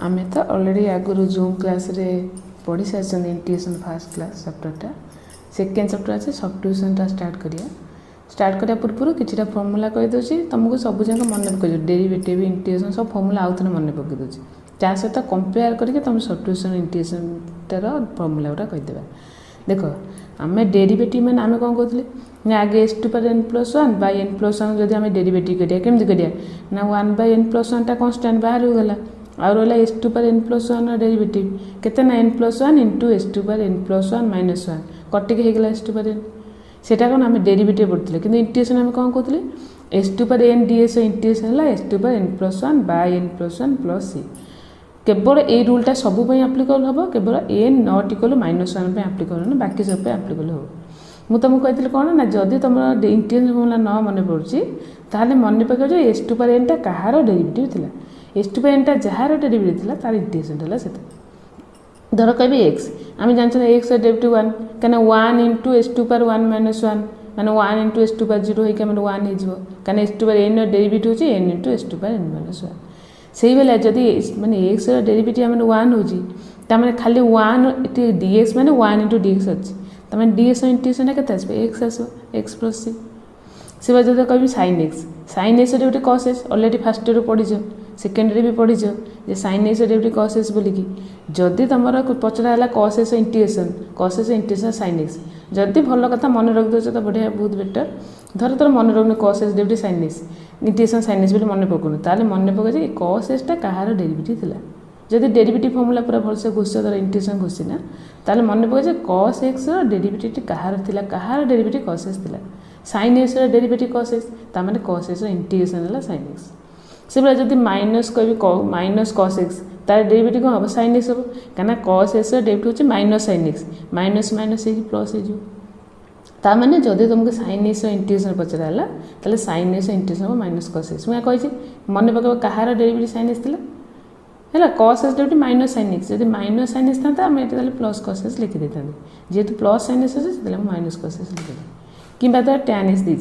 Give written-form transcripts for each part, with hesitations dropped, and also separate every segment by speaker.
Speaker 1: आम तो already आगुरी zoom class रे पढ़ी सारी इंटीग्रेशन फास्ट क्लास चैप्टरटा सेकेंड चैप्टर अच्छे सब्स्टिट्यूशनटा स्टार्ट करा पूर्व किसी फर्मूला कहीदे तुमको सब जाक मन पकड़ डेरिवेटिव इंटीग्रेशन सब फर्मूला आउ थे मन पकई दूसरी ता सहित कंपेयर करके तुम सब्स्टिट्यूशन इंटीग्रेशन टार फर्मूला गुटा कहीदे देख आम डेरिवेटिव मैंने आम कौन कहते आगे s to power n plus one by n plus one जब आम डेरिवेटिव करिया केमती करिया ना one by n plus one टा कन्स्टांट बाहर गला और रहा s to power n plus one derivative केते ना n plus one into s to power n plus one minus one कटिक होगा एस टू पावर एन सेटा कौन आम डेरिवेटिव पढ़ते कि इंटीग्रेशन आम कौन कहते s to power n ds integration है s to power n plus one by n plus one plus c केवल ये रूलटा सब आप्लिकेबल हम केवल n not equal minus one applicable बाकी सब आप्लिकेबल हो मुझे तुमको कहती कौन ना जदि तुम इंटीग्रेशन फर्मूला न मन पड़ुची ताहले मन पकड़ एस टू पावर एन टा कहार डेरिवेटिव थिला एस टू पावर एन टा जार डेरिवेटिव थिला तार इंटीग्रेशन है से धर कह एक्स आम जानते एक्स डेरिवेटिव वन क्या one into s to power one minus one मैंने one into s to power zero होकर वन हो क्या s to power n derivative होची n into s to power n minus one से बेला जदि मैंने एक्स डेरिवेटिव मैंने वन हो खाली वन डीएक्स मैंने वन इंटू डीएक्स अच्छी तमें डीएक्स इंटीग्रेशन के एक्स आसो एक्स प्लस सी से जब कह sine x derivative cos x already first year पढ़ीच सेकेंड भी पढ़ीच जे sine x derivative cos x बोलिकी जदि तुम पचरा cos x integration sine x जदि भल कथा मन रखिदे तो बढ़िया बहुत बेटर धर तोर मन रखुन cos x derivative sine x integration sine x बोली मन पकाउनु ताले मन पकाए कॉस एक्स टा कहार डेरिवेटिव थिला जदि डेरिवेटिव फर्मूला पूरा भलसे घोष धर इंटीग्रेशन घोषी ना ताले मन पकाए कॉस एक्स डेरिवेटिव कहार थिला कहार डेरिवेटिव कॉस एक्स थिला sine x derivative cos x तामाने कॉस एक्स इंटीग्रेशन है साइन एक्स से बेला जदि माइनस कह माइनस कॉस एक्स तार डेरिवेटिव कौन हम साइन एक्स हम क्या कॉस एक्स डेरिवेटिव होची minus sine x minus minus plus हो ताने जदि तुमको साइन एक्स इंटीग्रेशन पचरा ताले साइन एक्स इंटीग्रेशन हम माइनस कॉस एक्स मुझे कही मन पकड़ कहार डेरिवेटिव साइन एक्स है cos x derivative minus sine x जब माइनस साइन एक्स था आम ये प्लस कॉस एक्स लिखी देते जेहेतु प्लस साइन एक्स अच्छे माइनस कॉस एक्स लिखी कि टैन एक्स दी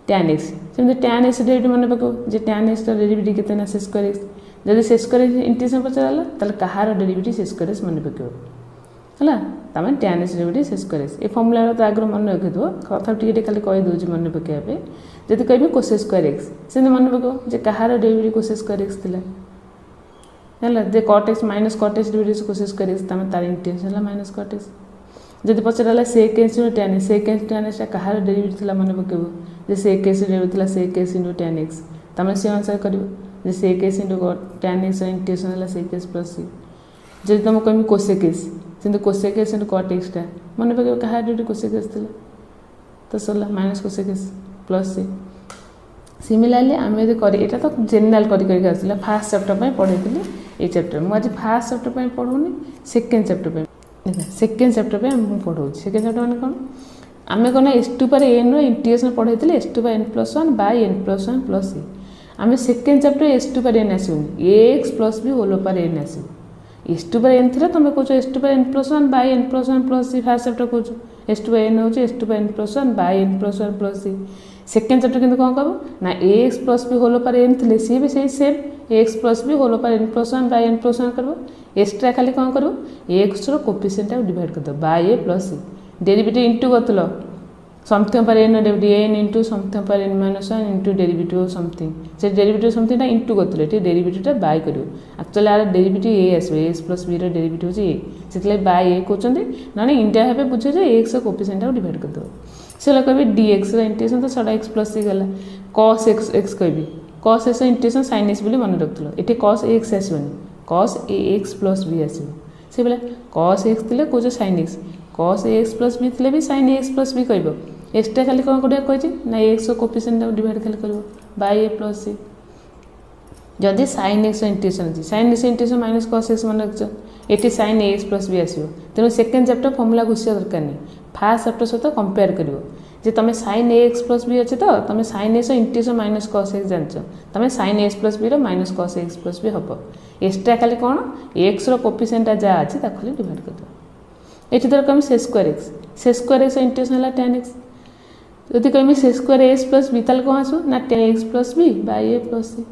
Speaker 1: टैन एक्स सेमती टैन एक्स डेरिवेटिव मन पकाओ जे टैन एक्स डेरिवेटिव केते ना सेस कर एक्स जब सेस कर इंटीग्रेशन पचरा ताले कहार डेरिवेटिव सेस कर एक्स मन पकाओ है तमें टैन एक्स डेरिवेटिव सेस कर एक्स ए फर्मूला तो आगे मन रखिदेव कथा टे खाली कहीदे मन पकाइबे जब कह कोसेस स्क्वायर एक्स से मन पकाओ जे कहार डेरिवेटिव कोसेस स्क्वायर एक्स थिला है जे cot x minus cot x derivative cosec square x तमें तार इंटीग्रेशन है माइनस कट एक्स जब पचरा सेक एक्स टैन एक्स कहार डेरिवेटिव थिला मन पकाइबो जे सेक एक्स डेरिवेटिव थिला sec x into tan x तमें से अनुसार कर sec x into tan x integration है सेक एक्स प्लस सी जब तुम कह कोसेक एक्स से cosec x into cut x मन पकाइबो कहार डेरिवेटिव कोसेक एक्स थिला तो सरला माइनस कोसेक एक्स प्लस सी सिमिलारली आम यदि कर यहाँ तो जेनेल कर आसला फास्ट चैप्टर पढ़े ये चैप्टर मुझे फास्ट चैप्टर पढ़ाऊनी सेकेंड चैप्टर सेकेंड चैप्टर आम पढ़ाऊँ सेकेंड चैप्टर मैंने कौन आम कौन s to power n integration पढ़े s to power n plus one by n plus one plus c आम second chapter s to power n आसोनी x plus b whole power n आसो s to power n थी तुम कौच s to power n plus one by n plus one plus C first chapter कौच s to power n हो s to power n plus one by n plus one plus c second chapter किंतु कौन कह ना x plus b whole power n थे सी भी सही same x plus b whole power n plus one by n plus one कर extra खाली कौन कर एक्स कोफिशिएंट डिवाइड कर by a plus c derivative into कर समथिंग पर n derivative N into something पर n minus one into derivative something से derivative something into कर डेरिवेटिव बाय कर एक्चुअली यार डेरिवेटिव ए आसो एक्स प्लस बी डेरिवेटिव होची ए से बाय ए कहते ना इंडिया भाव बुझे एक्स कोफिशिएंट डिवाइड कर दो से कह डी एक्स इंटीग्रेशन तो सारा एक्स प्लस सी गला कॉस एक्स एक्स कह cos x integration sine x बोली मन रखुल ये कॉस एक्स आसोनी cos a x plus b आसो से बेला कॉस एक्स थे कौच sine x cos x plus b थे भी साइन एक्स प्लस बी कह एक्सट्रा खाली कौन करिया कही ना एक्स कोफिशिएंट डिवाइड खाली कर बाय ए प्लस सी जदि साइन एक्स इंटीग्रेशन अच्छी sign x integration minus cos x मन रख ये साइन एक्स प्लस बी आसो तेणु सेकेंड चैप्टर फर्मूला घुषिया दरकार नहीं फास्ट चैप्टर सहित कंपेयर कर तुम साइन एक्स प्लस बी अच्छे तो तुम sine x integration minus cos x जान तुम sine x plus b minus cos x plus b हम एक्सट्रा खाली कौन एक्स कोफिशिएंट जहाँ अच्छी खाली डिवाइड कर दो ये धर कह से स्क्वायर एक्स इंटीग्रेशन है टैन एक्स जदि कह से स्क्वायर एक्स प्लस बी ताल कौन आसो ना tan x plus b by a plus c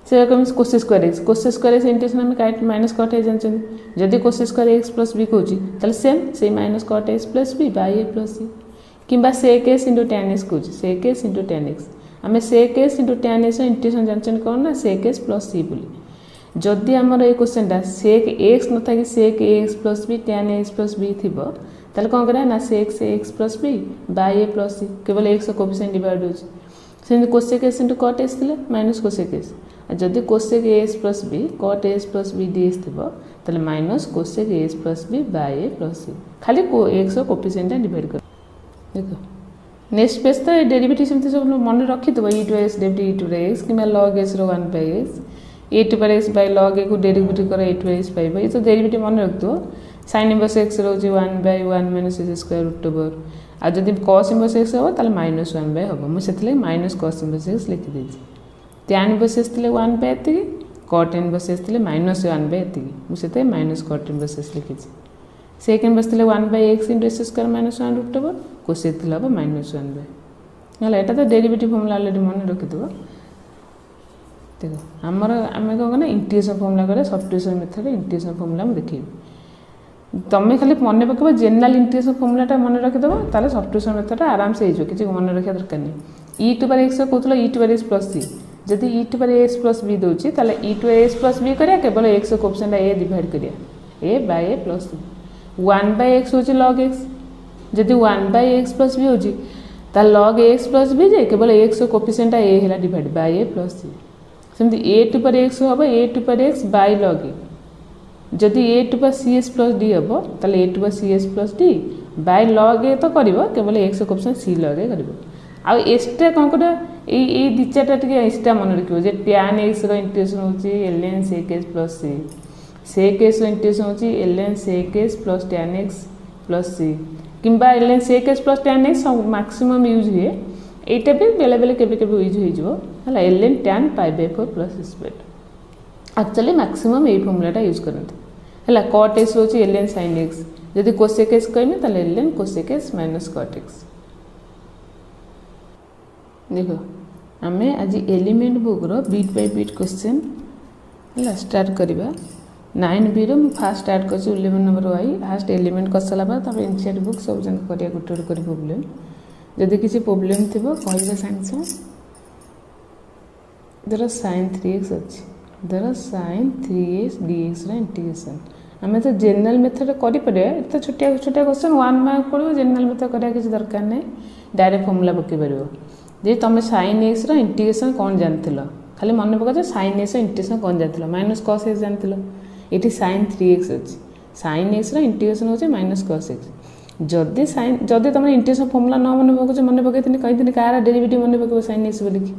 Speaker 1: से कोसेस स्क्वायर एक्स इंटीग्रेशन आम काट माइनस कट ए जानते जदि cosec square x plus b कौच ताले सेम से minus cot x plus b by a plus c कि sec x into tan x कौच sec x into tan x आम sec x into tan x integration जानते कौन ना सेक x plus सी बोली जदि आमर ये क्वेश्चनटा सेक एक्स न था sec x plus b tan x plus b थी ताले कौन करा ना सेक से x plus b by a plus c केवल एक्स कोफिशिएंट डिवाइड हो cosec x into cot x थे माइनस कोसेक एस जदि cosec x plus b cot x plus b d x थी minus cosec x plus b by a plus c खाली x coefficient divide कर देख next page तो derivative सेमती सब मन रखी थो e to x derivative e to x कि लॉग एक्स रो 1 बाय एक्स ए टू पर एक्स बाय लॉग ए को डेरिवेटिव कर ए टू एक्स पाइब ये तो डेरिवेटिव मन रखिथो साइन इनवर्स एक्स रोज 1 by 1 minus x square root over आ जदि कॉस इनवर्स एक्स हम ताले माइनस 1 बाय हम मुझे माइनस कॉस इनवर्स एक्स लिखी देछि टैन इनवर्स एक्स थे 1 बाय एति कॉट इनवर्स एक्स थे माइनस 1 बाय एति मुझे माइनस कॉट इनवर्स एक्स लिखी सेक इनवर्स थे 1 by x into x square minus 1 root over cosec थे हम माइनस 1 बाय है तो डेरिवेटिव फॉर्मूला ऑलरेडी मन रखिथो देख आमर आम कौन ना इंटीग्रेशन फॉर्मूला करें सब्स्टिट्यूशन मेथड इंटीग्रेशन फॉर्मूला मुझे देखी तुम खाली मन पकड़ जेनराल इंटीग्रेशन फॉर्मूलाटा मन रखिदेव ताले सब्स्टिट्यूशन मेथड आराम से हो किसी मन रखा दरकार नहीं ई टू बार एक्स कहूल ई टू बार एक्स प्लस सी जदि ई टू बार एक्स प्लस बी दूसरी ताले e to x plus b करिया केवल एक्स कोफिशिएंट ए डिवाइड करिया a by a plus c 1 by x हो लॉग एक्स जदि 1 बाय एक्स प्लस बी हो लॉग एक्स प्लस बी जे केवल एक्स कोफिशिएंट ए है डिवाइड बाय ए प्लस सी सेमती ए टू पर एक्स हम ए टू पर एक्स बाय लॉग ए जदि ए टू पर सी एस प्लस डी हम ताले ए टू पर c x plus d by log a तो कर केवल x coefficient c log a कर आउ एक्सट्रा कौन कटा ये दी चार्टा टे एक्सट्रा मन रखिए टैन एक्स इंटीग्रेशन होची ln sec x plus c sec x integration होची ln sec x plus tan x plus c किंबा ln sec x plus tan x maximum use हुए यहाँ भी बेले बेले केबे यूज हो ln tan pi by 4 plus square actually maximum यही फॉर्मूलाटा यूज करते है कट एक्स रोच एलएन साइन एक्स जदि कोसेक एक्स कहमी ताले ln cosec x minus cot x देखो आम आज element book row beat by beat question है स्टार्ट करवा 9B रो फास्ट स्टार्ट कर 11 नंबर वाई फास्ट एलिमेंट कर सारा बाद एनसीईआरटी बुक सब जन करिया गोटे गोटे कर प्रॉब्लम जदि किसी प्रॉब्लम थी कहवा सांगे धर sin 3x अच्छी धर sin 3x dx इंटीग्रेशन आम तो जेनराल मेथड करें तो छोटिया छोटिया क्वेश्चन 1 मार्क पड़ो जेनराल मेथड करा किसी दरकार नहीं डायरेक्ट फॉर्मूला पकई पार जे तुम sin x इंटीग्रेशन कौन जान खाली मन पका sin x इंटीग्रेशन कौन जान माइनस cos x जान ये sin 3x अच्छी sin x इंटीग्रेशन हो माइनस cos x जदि जदि तुम इंटीग्रेशन फॉर्मूला न मन पकाच मन पकई कही कार डेरिवेटिव मन पकड़ sin x बोलिकी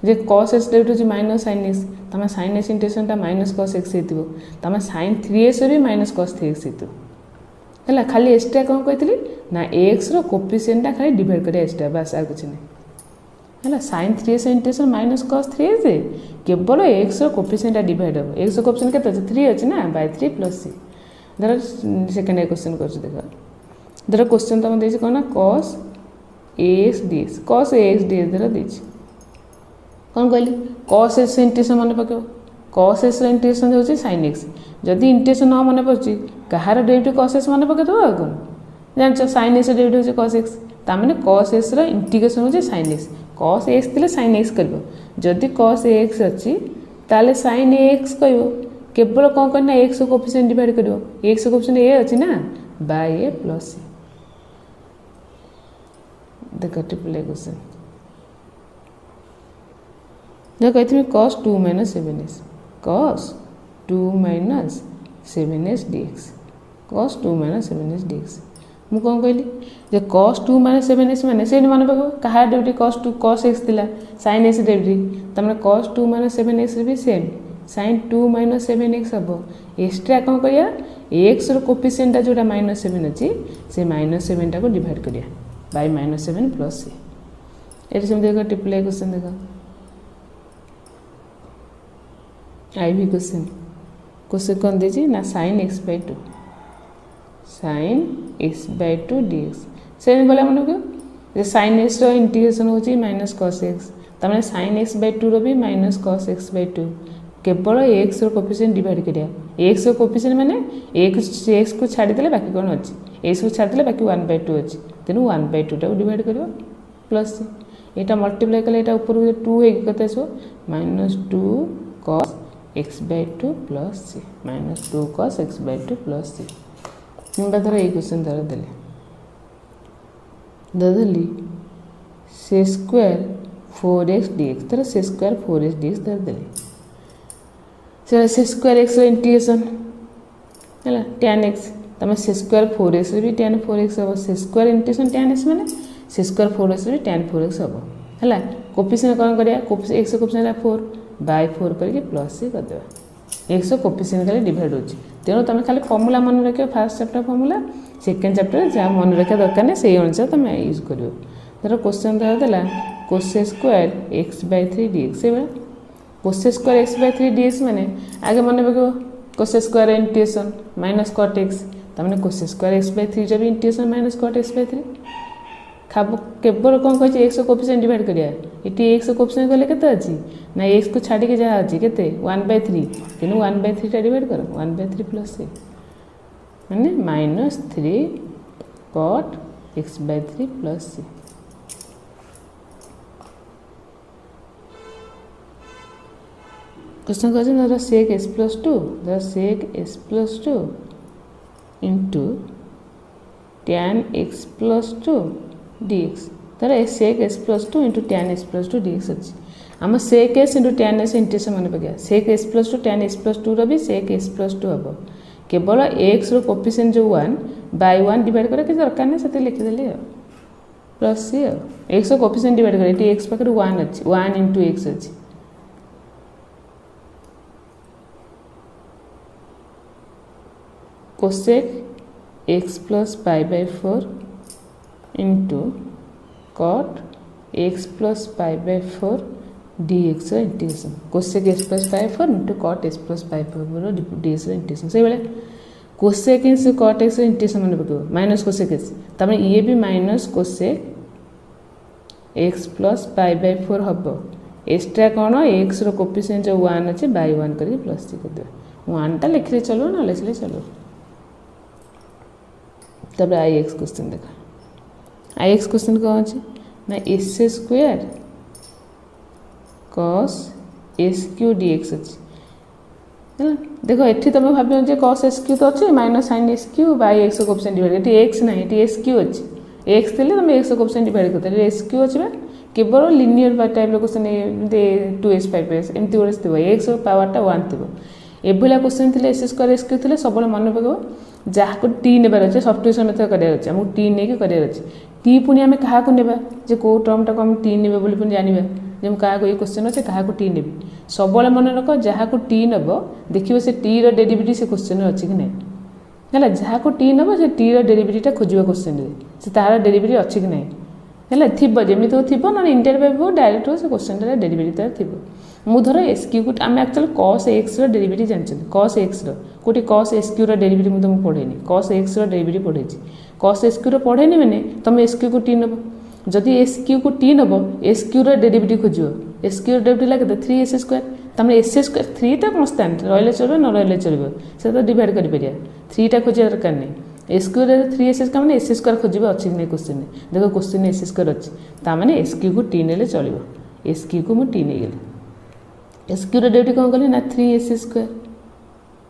Speaker 1: जे cos x derivative minus sin x तुम sin x integration minus cos x तुम sin 3x भी माइनस cos 3x है खाली एक्सट्रा कौन कही ना x कोफिशिएंट खाली डिवाइड कर एक्सट्रा बस आ कुछ नहीं है sin 3x integration minus cos 3x केवल x कोफिशिएंट डिवाइड हम x कोफिशिएंट के 3 अच्छी ना बाय 3 प्लस सी धर सेकेंड क्वेश्चन कर देख धर क्वेश्चन तुम दे कौन ना cos ax dx cos ax dx धर दे कौन कहली cos x इंटीग्रेशन मन पक cos x इंटीग्रेशन हो sin x जदि इंटीग्रेशन न मन पड़े कहार डेरिवेटिव cos x मन पकईदेव आ कौन जान sin x डेरिवेटिव हो cos x ताने cos x इंटीग्रेशन हो sin x cos x थे sin x कर जदि cos x अच्छी ताले sin x कह केवल कौन करना x कोफिशिएंट डिवाइड कर x कोफिशिएंट a अच्छी ना बाय ए प्लस सी देख ट्रिपल क्वेश्चन देख कही cos 2 minus 7x cos 2 minus 7x dx cos 2 minus 7x dx मु कौन कहली जे cos 2 माइनस 7x मैंने से मन पक कहा डेरिवेटिव cos x थिला sin x डेरिवेटिव तमने cos 2 माइनस 7x भी सेम sin 2 माइनस 7x हम एक्सट्रा कौन करिया x कोफिशिएंट जोटा माइनस 7 अच्छी से माइनस 7 टाक डिवाइड करिया बाय माइनस 7 प्लस सी ये सेम देख ट्रिपल क्वेश्चन देख आईवी क्वेश्चन कौन दीजिए ना sin x by 2 sin x by 2 dx से भले मन को sin x इंटीग्रेशन हो माइनस cos x तमें sin x by 2 भी माइनस cos x by 2 केवल x रो कोफिशिएंट डिवाइड करिया x रो कोफिशिएंट माने x को छाड़ी देले बाकी कोन अछि x को छाड़ी देले बाकी 1 by 2 अछि तेनु 1 by 2 टा डिवाइड करियो प्लस एटा मल्टीप्लाई कले एटा ऊपर 2 हे कते सो -2 cos x by 2 plus c -2 cos x by 2 plus c निबा धर ए क्वेश्चन धर देले ददली c स्क्वायर 4x dx तर c स्क्वायर 4x dx धर देले से c स्क्वायर x रो इंटीग्रेशन हैला tan x तमे c स्क्वायर 4x रे भी tan 4x हो c square integration tan x माने c स्क्वायर 4x रे tan 4x हो हैला कोफिशिएंट कोन करिया कोफिशिएंट x कोफिशिएंट 4 बाय 4 करके प्लस c कर देबा x कोफिशिएंट खाली डिवाइड होची तेनो तमे खाली फार्मूला मन रखियो first chapter formula second chapter जा मन रखिया दरकार नै सेही अनुसार तमे यूज करियो धर क्वेश्चन धर देला cos square x by 3 dx से बड़ा cos square x by 3 dx माने आगे मन रखियो cos square integration minus cot x तमने cos स्क्वायर x by 3 जब integration minus cot x by 3 खाब केवल कोन कहै x कोफिशिएंट डिवाइड करिया एटी x कोफिशिएंट गले केते अछि ना x को छाडी के जा अछि केते 1/3 तेनु 1/3 टा डिवाइड करो 1/3 प्लस c माने -3 cot x by 3 plus c question कहै छै sec s plus 2 the sec s plus 2 into tan x plus 2 dx तर sec s plus 2 into tan s plus 2 dx अछि हम sec s into tan s integration माने पगिया sec s plus 2 tan s plus 2 रो भी sec s plus 2 हबो केवल x रो coefficient जो 1 by 1 divide करे के दरकार नै सते लिखि देले प्लस c x रो कोफिशिएंट डिवाइड करे टी x पाकर 1 अछि 1 into x अछि cosec x plus pi by 4 into cot x plus pi by 4 dx integration cosec x plus pi 4 into cot x plus pi 4 dx integration से बेले cosec x cot x integration माने पको minus cosec x तमे ये भी minus cosec x plus pi by 4 हबो extra कोन x रो coefficient जो 1 अछि by 1 करके प्लस c कर दे 1 टा लिखले चलो ना लिखले चलो तब ix क्वेश्चन देखा ix क्वेश्चन कौन अछि ना s square cos sq dx अछि हैला देखो एठी तमे भाबियो जे cos sq तो अछि minus sin sq by x coefficient divide एठी x नै एठी sq अछि x देले तमे x कोफिशिएंट डिवाइड करते sq अछि बा केवल लिनियर टाइप रो क्वेश्चन ए 2s 5s एमती ओरस थिबो x रो पावर टा 1 थिबो एभला क्वेश्चन थिले s स्क्वायर sq थिले सबले मन पगो जहा को t नेबार अछि सब्स्टिट्यूशन मेथड करिया अछि हम t नै के करिया अछि t पुनी हमें कहा को नेबा जे को टर्म टा को हम t नेबे बोली पुनी जानिबा जे हम कहा को ये क्वेश्चन अछि कहा को t नेबे सबले मन रखो जहा को t नेबो देखिबो से t रो डेरिवेटिव से क्वेश्चन अछि कि नै हैला जहा को t नेबो से t रो डेरिवेटिव टा खोजिबा क्वेश्चन रे से तार डेरिवेटिव अछि कि नै हैला थिबो जेमि तो थिबो न इंटरवेव हो डायरेक्ट हो से क्वेश्चन रे डेरिवेटिव तार थिबो मु धर sq को हम एक्चुअली cos x रो डेरिवेटिव जानछन cos x रो कोटी cos sq रो डेरिवेटिव मु तुम पढेनी cos x रो डेरिवेटिव पढेछि cos sq रो पढेनी माने तुम sq को t नबो जदि sq को t नबो sq रो डेरिवेटिव खोजियो sq रो डेरिवेटिव लागे 3s स्क्वायर तमने s स्क्वायर 3 टा कांस्टेंट रहले चलबो न रहले चलबो से तो डिवाइड करि परिया 3 टा खोजिया दरकार नै sq रो 3s का माने s स्क्वायर खोजिबो अछि नै क्वेश्चन देखो क्वेश्चन s स्क्वायर अछि ता माने sq को t नेले चलिबो sq को मु t नै गेले sq रो डेरिवेटिव कोन करले ना 3s स्क्वायर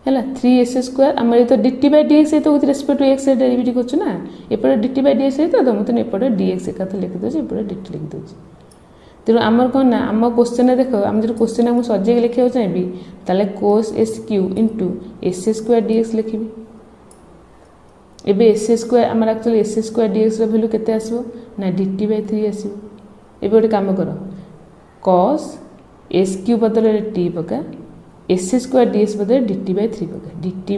Speaker 1: हैला 3s स्क्वायर हमर तो dt by dx तो with respect to x derivative करछु ना एपर dt by dx तो मते एपर dx का तो लिख दोछ एपर dt लिख दोछ तेरो हमर कोन ना हम क्वेश्चन देखो हम जे क्वेश्चन हम सजे लिखियो चाहिबी ताले cos sq s square dx लिखिबी एबे s स्क्वायर हमर एक्चुअली s स्क्वायर dx रो वैल्यू केते आसीबो ना dt by 3 आसीबो एबे गोटे काम करो cos sq बदले t पका s स्क्वायर ds बदले dt by 3 पका dt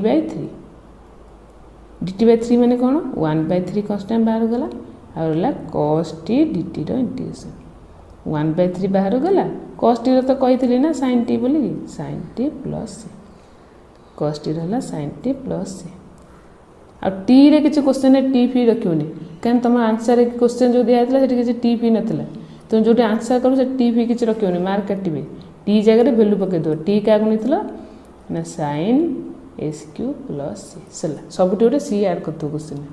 Speaker 1: by 3 माने कोन 1/3 कांस्टेंट बाहर गला और ला cos t dt रो इंटीग्रेशन 1/3 बाहर गला cos t रो तो कहितली ना sin t बोली sin t plus c cos t रहला sin t plus c आ t रे किछ क्वेश्चन रे t फी रखियोनी कन तम आंसर रे क्वेश्चन जो दिया हैतला सेठी किछ t फी नथला तुम जो आंसर करो टी फी किसी रखिए मार्क काटे टी जगह वैल्यू पकईदेव टी क्या नहीं साइन एस क्यू प्लस सी सर सब गोटे सी आड कर क्वेश्चन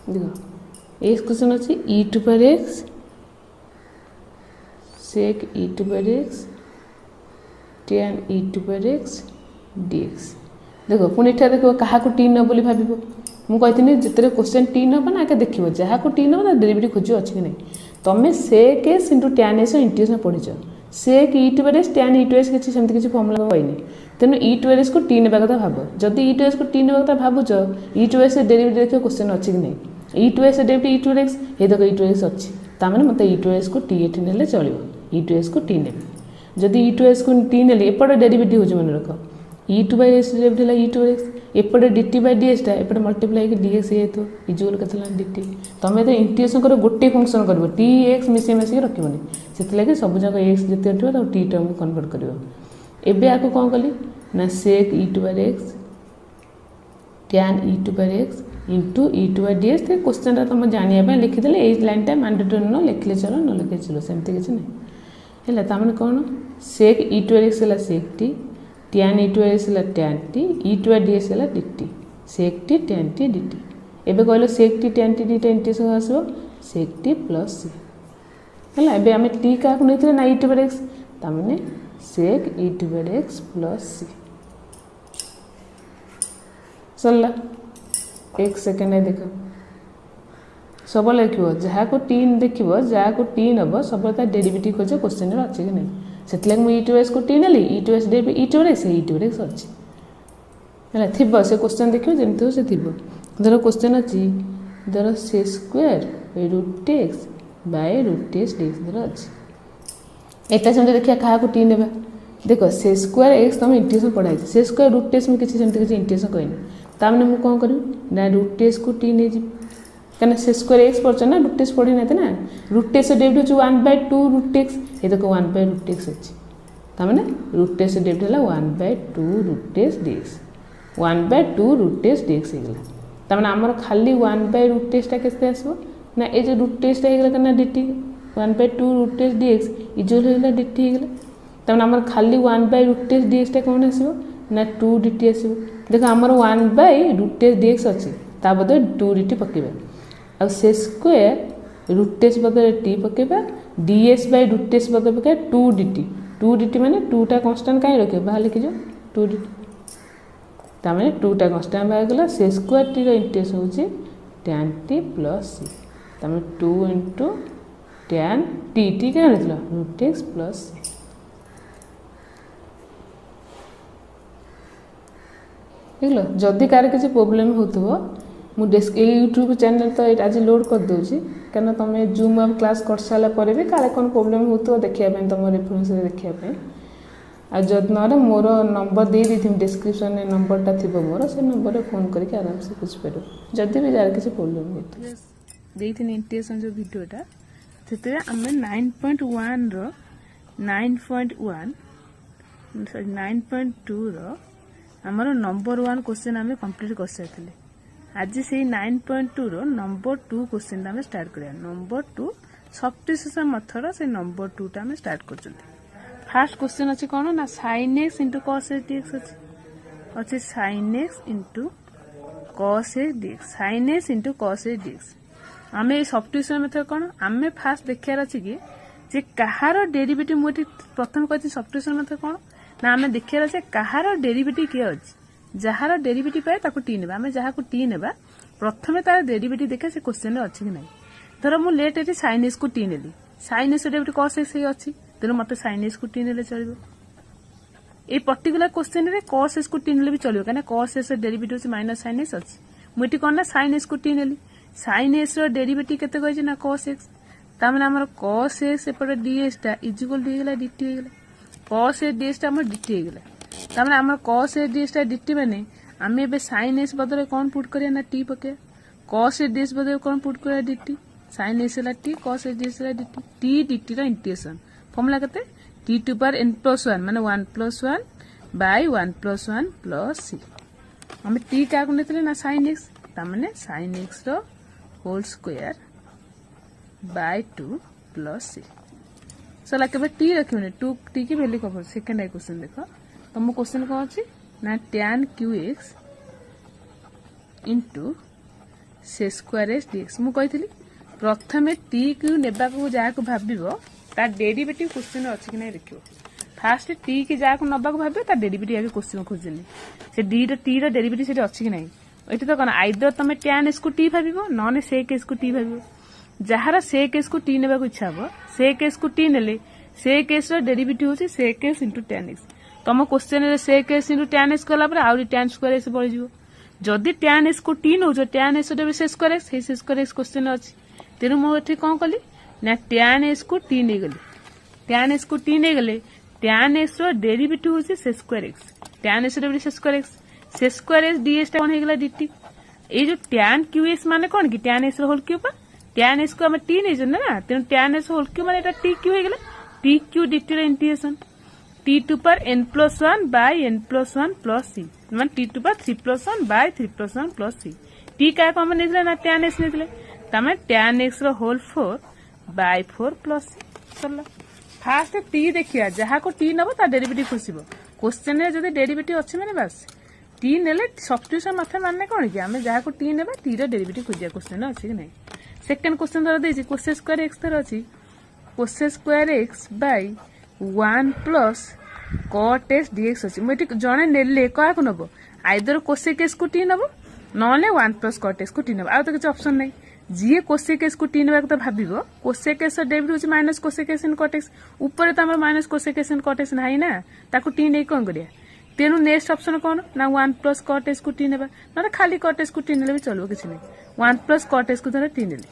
Speaker 1: देख एक क्वेश्चन अच्छी e to power x sec e to power x tan e to power x dx देखो पुणी एठार देख क्या टी न बोली भाव मुझे जितने क्वेश्चन टी नब ना आगे देखो जहाँ को टी नब डेरिवेटिव खोज अच्छी कि नहीं तुम sec x into tan x integration पढ़ीच sec e to power x tan e to x किसी फर्मुला कहनी तेणु ई टू एस को टी ने कथा भाव जदि ई टू एस को टी ने कथा भावुच ई टू एस डेरिवेटिव देखो क्वेश्चन अच्छी कि नहीं e to S derivative e to x ये देख ई टू एक्स अच्छी ताने मत ई टू एस को टी एटी ने चलो ई टू एस को टी ने जदि ई टू एस को टी ने एपटे डेरिवेटिव हो मन रख e to by x derivative e to x एपटे डी टी बाई डी एसटा एपटे मल्टीप्लाई कि डी एक्स ये तो इजुअल के डी टी तुम तो इंटीग्रेशन कर गोटे फंक्शन कर टी एक्स मिसे मिसिक रखिबनी से सब जगह एक्स जिते थे टी टर्म को कन्वर्ट कर एबे आको कौन कली ना sec e to by x tan e to by x into e to by d x question तुम जानापी लिखिदे ये लाइनटा मैंडेटरी न लिखले चलो न लिखे चलो सेमती किसी नहीं है तार कौन सेक ई टू एक्स है sec t tan e to x है tan t e to by d x है d t sec t tan t d t एबे कहलो sec t tan t d t integration आसो sec T plus सी है एबे आम t क्या नहीं ना ई टू बाई एक्स तार सेक e to by x plus C सरला एक सेकेंड देख सब लिख जहाँ को टी देख जहाँ को टी नब सब डेरिवेटिव खोज क्वेश्चन अच्छे कि नहीं से मुझे ई टू एस को टी नेली e to S derivative e to x e to x अच्छी है थी से क्वेश्चन देखिए जमी हो से थी धर क्वेश्चन अच्छी धर से square root x by root x d धर अच्छी एटा सेमती देखिए क्या टी ने देख से स्क्वायर एक्स तुम इंटीग्रेशन पढ़ाई से स्क्वायर रूट एक्स मुझे किसी इंटीग्रेशन कहनी तामने मुझे कौन करी ना रूट एक्स को टी नहीं कहीं से स्क्वायर एक्स पढ़ ना रूट एक्स पढ़ी ना root x derivative one by two root x ये देखो वन बाय रूट एक्स अच्छी तामने रूट एक्स डेरिवेटिव है one by two root x dx one by two root x dx होगा तामने आमर खाली वन बाय रूट एक्सटा के आसो ना ये जो रूट एक्सटा होगा d t one by two root x dx equal होगा डी टी होगा तामने आमर खाली वन बाय रूट एक्स डीएक्सटा कौन आसो ना टू डी टी आसो देख आमर one by root x dx अच्छी ता बदल टू डी टी पकेबा आ से स्क्वायर रूट एक्स बदल टी पकेबा डीएक्स बाय रूट एक्स बदल पके टू डी टी माने टूटा कन्स्टांट कहीं रखे बाहर लिखिज टू डी टी ताने टूटा कन्स्टांट बाहर गला से स्क्वायर टी इंटीग्रेशन होची tan टी प्लस सी ताने two into tan T T क्या रखला रूट एक्स प्लस सी देखल जदि कार किसी प्रोब्लेम हो मुझे यूट्यूब चैनल तो आज लोड कर दूसरी क्या तुम जूम आप क्लास कर सारापर भी काले कौन प्रोब्लेम हो देखापी तुम रेफरेन्स देखापी आज ना मोर नंबर दे दी डिस्क्रिप्शन नंबरटा थी मोर से नंबर फोन करके आराम से बुझीपर जदि भी जार किसी प्रोब्लेम होती इंटीग्रेशन जो भिडियोटा से आम 9.1 9.1 सॉरी 9.2 आमर नंबर 1 क्वेश्चन आम कंप्लीट कर सारी आज से 9.2 नंबर 2 क्वेश्चन आम स्टार्ट करिया नंबर 2 सब्स्टिट्यूशन मेथड से नंबर 2 टा आम स्टार्ट कर फास्ट क्वेश्चन अच्छी कौन ना sin x into cos x dx अच्छे sin x into cos x dx sin x into cos x dx आम ये सब्स्टिट्यूशन मेथड कौन आम फास्ट देखार अच्छे कि कहार डेरिवेटिव मुझे प्रथम कही सब्स्टिट्यूशन मेथड कौन ना आम देखार अच्छे कहार डेरिवेटिव किए अच्छे जार डेरिवेटिव पाए ताको टी ने आम जहाँ को टी ने प्रथम तार डेरिवेटिव देखा से क्वेश्चन अच्छी कि नहीं धर मुझे लेट ये sin x को टी नेली sin x derivative cos x अच्छी तेणु मत sin x को टी ने चलो ये पर्टिकुलर क्वेश्चन रे cos x को टी ने भी चलो कहीं cos x derivative minus sin x अच्छी मुझे कौन ना sin x को टी नेली sin x डेरिवेटिव केते कहिजे ना cos x तामने हमर cos x एपटे ds टा इक्वल डी गेला dt गेला cos x ds टा हमर dt गेला तामने हमर cos x ds टा dt माने आम ए sin x बदले कौन पुट करिया ना t पके cos x ds बदले कौन पुट करिया dt sin x है t cos x ds है dt t dt रा इंटीग्रेशन फॉर्मूला केते t to power n plus 1 माने 1 plus 1 by 1 plus 1 plus c आम t क्या को नेतले ना sin x तामने sin x रो whole square by 2 plus c सला केवल टी रखिबने 2 टी की वैल्यू कब सेकंड आई क्वेश्चन देखो तुम क्वेश्चन कौन अछि ना tan qx इनटू से स्क्वायर एस dx मु कहितली प्रथमे टी क्यू नेबा को जा को भाबिबो ता डेरिवेटिव क्वेश्चन अछि कि नै देखियो फास्ट टी की जा को नबा को भाबिबो ता डेरिवेटिव आगे क्वेश्चन खोजनी से डी रो टी रो डेरिवेटिव से अछि कि नै एठी तो कोन आइदर तमे tan s को टी भाबिबो नने sec s को टी भाबिबो जहार sec s को टी नेबा को इच्छा हो sec s को टी नेले sec s रो डेरिवेटिव होछि sec s * tan x तम क्वेश्चन रे sec s * tan x कला पर आउरी tan स्क्वायर s पड़ जिवो जदि tan s को टी नौ tan s रो से स्क्वायर x हे से स्क्वायर x क्वेश्चन अछि तेनु मो एठी कोन कली ना tan s को टी नै गली tan s को टी नै गले tan s रो डेरिवेटिव होछि से स्क्वायर x tan s रो से square x sec square s ds टा कोन हे गला dt ए जो tan qs माने कोन कि tan s रो होल क्यूब tan s को हम t नै जन ना तेनु tan s होल क्यूब माने एटा t q हे गला t q dt रो integration t to power n+1 by n+1 plus c मान t to power 3+1 by 3+1 plus c t का को हम नेथले ना tan s नेथले तमे tan x रो होल 4 by 4 plus c सरला फास्ट t देखिया जहा को t नबो ता डेरिवेटिव खोसिबो क्वेश्चन रे जदी डेरिवेटिव अछि माने बस t नेले सब्स्टिट्यूशन माथे माने कोन कि हमें जहा को t नेबा t रो डेरिवेटिव खोजिया क्वेश्चन अछि कि नै सेकंड क्वेश्चन दर देछि cos स्क्वायर x तर अछि cos square x by 1 plus cot s dx अछि मेटी जणे नेले का को नबो आइदर cosec s को t नबो नले 1 plus cot s को t नबो आ तो किछ ऑप्शन नै जी cosec s को t नबा तो भाबिबो cosec s डेबिट होछि minus cosec s in cot s ऊपर त हमर minus cosec s in cot s नाही ना ताको t नै कोन करिया तेनु नेक्स्ट ऑप्शन कोन ना 1 plus cot s को t नबा ना खाली cot s को t नेले भी चलबो किछ नै 1 plus cot s को धर t नेले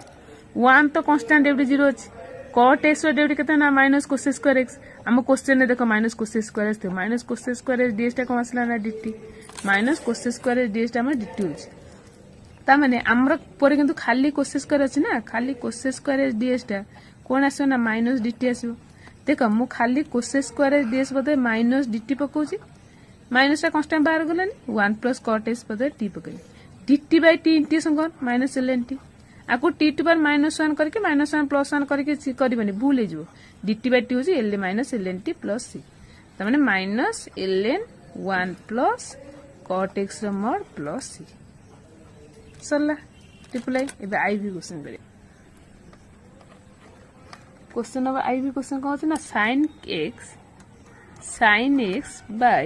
Speaker 1: 1 तो कांस्टेंट डेबिट 0 अछि cot s रो डेबिट केते ना माइनस cos स्क्वायर x हम क्वेश्चन ने देखो minus cos square x minus cos square x ds टा कोन आसला ना dt minus cos square x ds टा हम dt होछि ता माने हमर पर किंतु खाली cos स्क्वायर अछि ना खाली cos स्क्वायर x ds टा कोन आसो ना माइनस dt आसो देखो मु खाली cos स्क्वायर x ds बदे माइनस dt पकोछि माइनस टा कांस्टेंट बाहर गलनी 1 plus cot s बदे t पकई dt by t integration cone minus ln t आको t टू पर -1 करके -1 + 1 करके करबनी भूल हे जो dt by t होची l ln t plus c त माने -ln 1 plus cot x रो mod plus c सरला ट्रिपल आई एबे आई भी क्वेश्चन करे क्वेश्चन अब आई भी क्वेश्चन कहत ना sin x by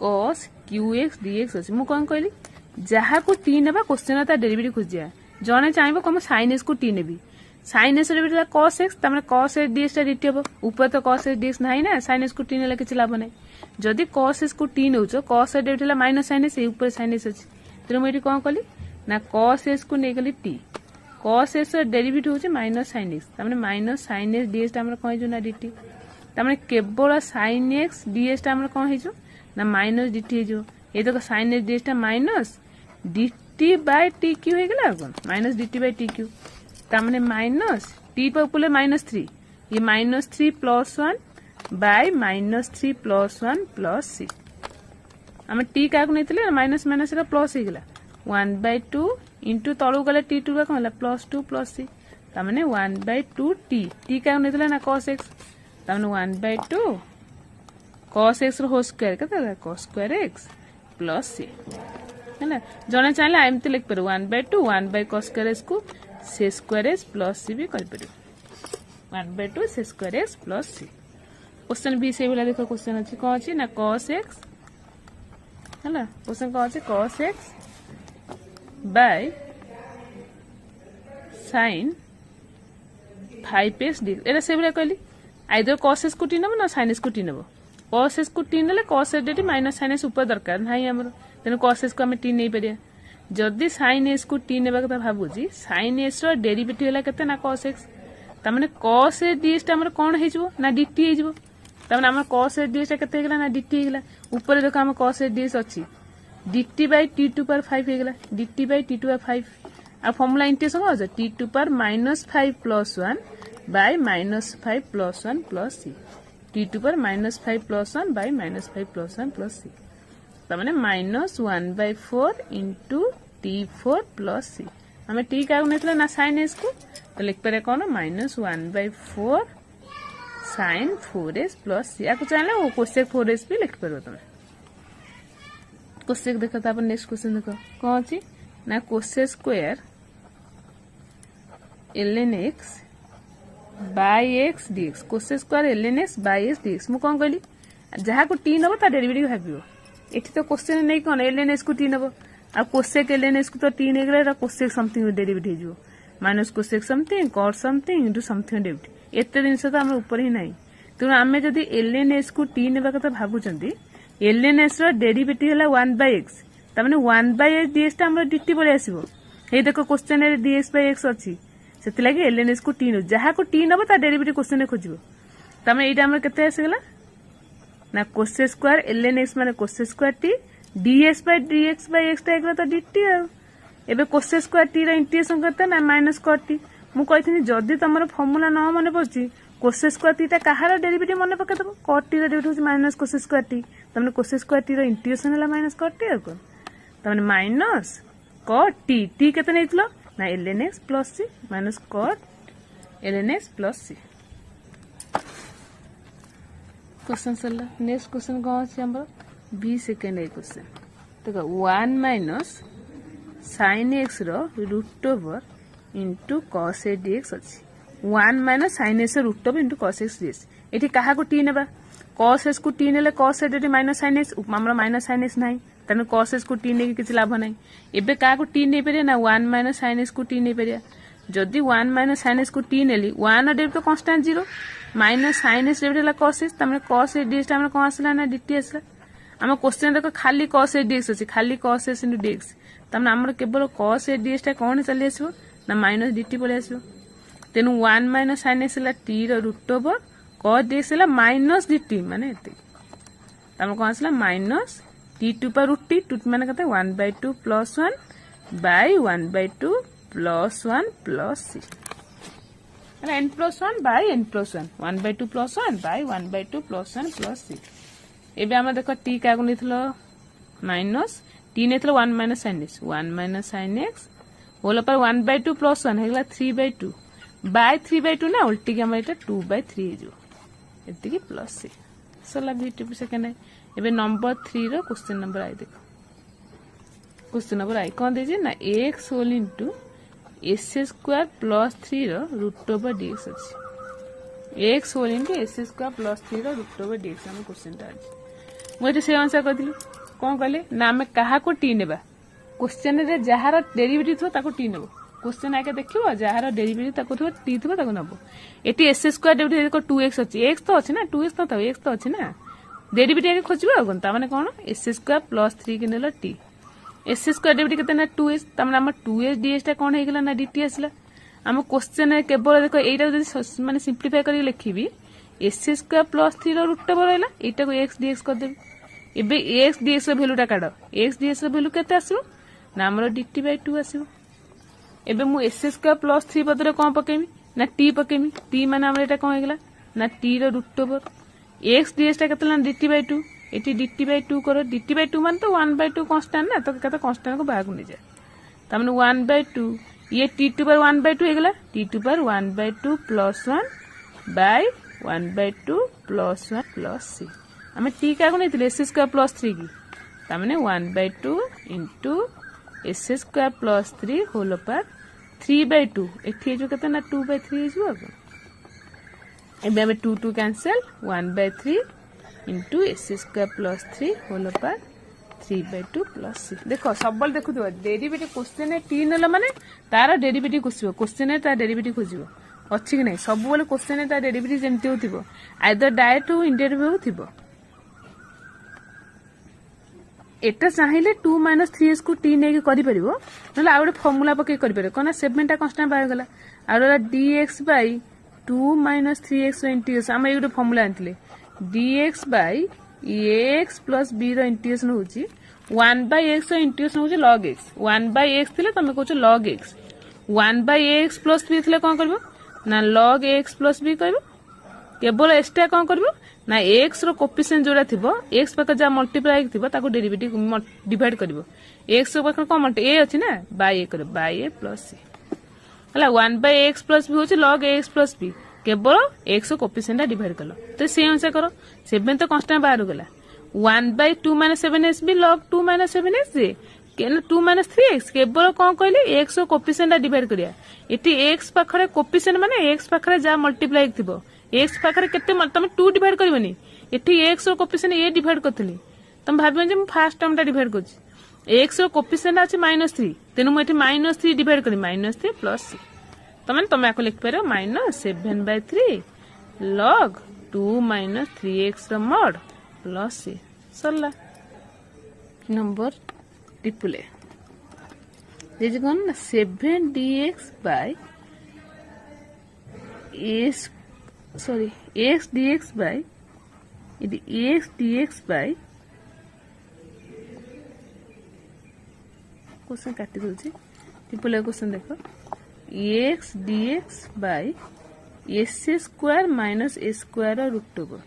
Speaker 1: cos qx dx अछि मु कोन कहली जहा को t नेबा क्वेश्चन ता डेरिवेटिव खोजिया जने चाहबो कम sin s को t नेबी sin s derivative cos x तमने cos s ds ता dt हो ऊपर तो cos s ds नाही ना sin s को t नेला किछ लाभ नै जदी cos s को t नेउचो cos s derivative minus sin s ऊपर sin s अछि तेनु मेटी कोन कहली ना cos s को नै गली t cos s डेरिवेटिव होचे माइनस sin x तमने माइनस sin s ds ता हमर कहै जो ना dt तमने केवल sin x ds ता हमर कोन हे जो ना माइनस dt हे जो ए तो sin s ds ता माइनस dt by tq हे गेला कोन माइनस dt by tq तमने माइनस t पर ऊपर -3 ये -3 + 1 by -3 + 1 plus c हम t का को नैतले माइनस माइनस रा प्लस हे गेला 1/2 into तळु गले t टू का होला +2 plus c तमने 1/2 t t का को नैतले ना cos x तमने 1/2 cos x रो होल स्क्वायर कते cos square x plus c हैना जने चाहले आइमते लिख पर 1/2 1 by cos स्क्वायर x को से स्क्वायर x plus c भी कर परबो 1/2 से square x plus c question b से वाला देखो क्वेश्चन अछि कोन अछि ना cos x हैना क्वेश्चन कोन अछि cos x by sin 5x dx era से वाला कहली आइदर cos x को t नबो ना sin x को t नबो cos x को t नेले cos x dt minus sin x ऊपर दरकार नाही हमर तेनु cos x को हम t नै परिया जदी sin s को t नेबा कथा भाबुजी sin s रो डेरिवेटिव होला कते ना cos x त माने cos s ds ता हमर कोन हे जबो ना dt हे जबो त माने हमर cos s ds ता कते गेला ना dt हे गेला ऊपर देखो हम cos s ds अछि dt by t टू पर 5 हे गेला dt by t टू पर 5 आ फार्मूला इंटीग्रेशन हो जा t टू पर -5 + 1 by -5 + 1 plus c t to पर -5 + 1 by -5 + 1 plus c त माने -1/4 into t4 plus c आम टी क्या नहीं ना sin s को तो लिखिपर कौन -1/4 sin 4s प्लस या चाहिए कोसेक 4s भी लिखिपर तुम कोसेक देख नेक्स्ट क्वेश्चन देख कौन अच्छी ना cosec square ln x by x dx cosec square ln x by x dx मु कौन कहली जहाँ को टी नब डेरिवेटिव भाव ये तो क्वेश्चन नहीं कौन ln x को टी नब आ कोसेक ln x को तो टी नहीं कोसेक समथिंग डेरिवेटिव हो minus cosec something cot something into something derivative एत जिनस तो आम ऊपर ही नहीं तेणु आम जदि ln x को टी नेबा कथा भावुचंती ln x रो डेरिवेटिव है 1/x तमाने 1/x dx टा हमर dt पळे आसीबो हे देखो क्वेश्चन रे dx/x अछि सेति लागि ln x को टी न जहा को टी नबो ता डेरिवेटिव क्वेश्चन रे खोजिबो तमे एटा हमर केते आसीगला ना कोसेक स्क्वायर ln x माने कोसेक स्क्वायर टी dx/dx/x टा एकरा तो dt आ एबे कोसेक स्क्वायर टी रा इंटीग्रेशन करते ना माइनस कॉट टी मु कहिथिनी जदी तमरो फार्मूला न मने पड़ची कोसेक स्क्वायर टी ता कहार डेरिवेटिव मने पके दबो कॉट टी रा डेरिवेटिव होची माइनस कोसेक स्क्वायर टी तमने कोसेक स्क्वायर टी रा इंटीग्रेशन हला माइनस कॉट टी आ को तमने माइनस कॉट टी टी केते नेइतलो ना ln x plus c minus cot ln x plus c question सरला नेक्स्ट क्वेश्चन कौन अछि हमर बी सेकंड ए क्वेश्चन देखो 1 माइनस sin x रो root over into cos a dx अछि 1 minus sin x root over into cos x dx एठी काहा को टी नेबा cos x को टी नेले cos a dt minus sin x हमरो माइनस sin x नाही तने cos x को टी ने किछ लाभ नाही एबे का को टी नै परिया ना 1 माइनस sin x को टी नै परिया जदी 1 माइनस sin x को टी नेली 1 डेबिट तो कांस्टेंट 0 माइनस sin x डेबिट ला cos x तमने cos a dx हमर कोन आसला ना dt आसला हम क्वेश्चन देखो खाली cos a dx अछि खाली cos x into dx तमने हमर केवल cos a dx टा कोन चली आसीबो ना माइनस dt पले आसीबो तेनु 1 माइनस sin x ला t रो रूट ओवर cos dx ला माइनस dt माने एते तमने कोन आसला माइनस t टू पर रूट t टू माने कते 1/2 plus 1 by 1/2 plus 1 plus c n plus 1 by n plus 1 1/2 plus 1 by 1/2 plus 1 plus c एबे हम देखो t का को निथलो माइनस t नेथलो 1 minus sin x 1 minus sin x whole पर 1/2 प्लस 1 हेगला 3/2 बाय 3/2 ना उल्टी के हम एटा 2/3 जो एति की प्लस c सला v2 सेकंड है एबे नंबर 3 रो क्वेश्चन नंबर आई देखो क्वेश्चन नंबर आई कोन दे जे ना x whole into s square plus 3 रो रूट ओवर dx अछि x whole into s square plus 3 रो रूट ओवर dx हम क्वेश्चन ता मोटे से आंसर करथिलु कोन कहले ना हम कहा को टी नेबा क्वेश्चन रे जहार डेरिवेटिव थो ताको टी नेबो क्वेश्चन आके देखिबो जहार डेरिवेटिव ताको थो टी थो ताको नबो एटी s स्क्वायर डेरिवेटिव देखो 2x अछि x तो अछि ना 2x तो था x तो अछि ना डेरिवेटिव के खोजबो कोन ता माने कोन s स्क्वायर प्लस 3 के नेला t s स्क्वायर डेरिवेटिव केते ना 2s ता माने हम 2s ds टा कोन हे गेला ना dt आसला हम क्वेश्चन रे केवल देखो एटा जदी माने सिंपलीफाई करी लिखिबी s स्क्वायर प्लस 3 रो रूट ओवर हैला एटा को x dx कर देबी एबे x dx रो वैल्यू टा काढ x dx रो वैल्यू केते आसीबो ना हमरो dt/2 आसीबो एबे मु s स्क्वायर प्लस 3 बदले कोन पकेमी ना t पकेमी t माने हमर एटा कोन हे गेला ना t रो रूट ओवर x dx टा केतला dt/2 एटी dt/2 करो dt/2 मान तो 1/2 कांस्टेंट ना तो केते कांस्टेंट को बाहर नि जाय त माने 1/2 ये t टू पर 1/2 हे गेला t to power 1/2 plus 1 by 1/2 plus 1 plus c हमें t का को नहीं s स्क्वायर प्लस 3 की त माने 1/2 into s square plus 3 whole power 3/2 एठी जो केते ना 2/3 जो अब एबे हमें 2 2 cancel 1/3 into s square plus 3 whole power 3/2 plus c देखो सबल देखु दो डेरिवेटिव क्वेश्चन है t नला माने तार डेरिवेटिव खोजिबो क्वेश्चन है तार डेरिवेटिव खोजिबो अछि कि नै सब बोले क्वेश्चन है तार डेरिवेटिव जेमति होतिबो आइदर डायरेक्ट हो इनडायरेक्ट होतिबो एटा चाहिए 2 माइनस 3s को t ने करि परिबो नला आ फॉर्मूला पके करि परिबो कोना 7 टा कांस्टेंट बाय गला आ dx बाय 2 माइनस 3x रो इंटीग्रेशन हम एगो फॉर्मूला आनथिले dx by ax plus b रो इंटीग्रेशन होची 1/x रो इंटीग्रेशन होची log x 1/x थिले तमे कहछो log x 1/x plus b थिले कोन करबो ना log x प्लस b करबो केवल x टा कोन करबो ना एक्स रो कोफिशिएंट जोड़ा थिबो एक्स पाखर जा मल्टीप्लाई थिबो ताको डेरिवेटिव डिवाइड करिवो एक्स रो पाखर कोन मल्टी ए अछि ना बाय ए करे बाय ए प्लस सी हला 1/x प्लस बी होछि log ax प्लस बी केवल x रो कोफिशिएंट डिवाइड करलो तो से अनुसार करो 7 तो कांस्टेंट बाहर गला 1/2 - 7s बी log 2 - 7s जे केन 2 - 3x केवल कोन कहले x रो कोफिशिएंट डिवाइड करिया एटी x पाखरे कोफिशिएंट माने x पाखरे जा मल्टीप्लाई थिबो x पाखरे केते तुम 2 डिवाइड करबनी एटी x रो कोफिशिएंट a डिवाइड करथली तुम भाबियो जे म फर्स्ट टर्म ता डिवाइड करछि x रो कोफिशिएंट अछि -3 तेनु म एटी -3 डिवाइड करी -3 प्लस c तमें तुम आको लिख पारो -7/3 log 2 - 3x रो मॉड प्लस c सरला नंबर टिपुले दिस इज कोन 7dx by x dx by इदी x dx बाय क्वेश्चन काटी दउची टिपुले क्वेश्चन देखो x dx by s² - a² root over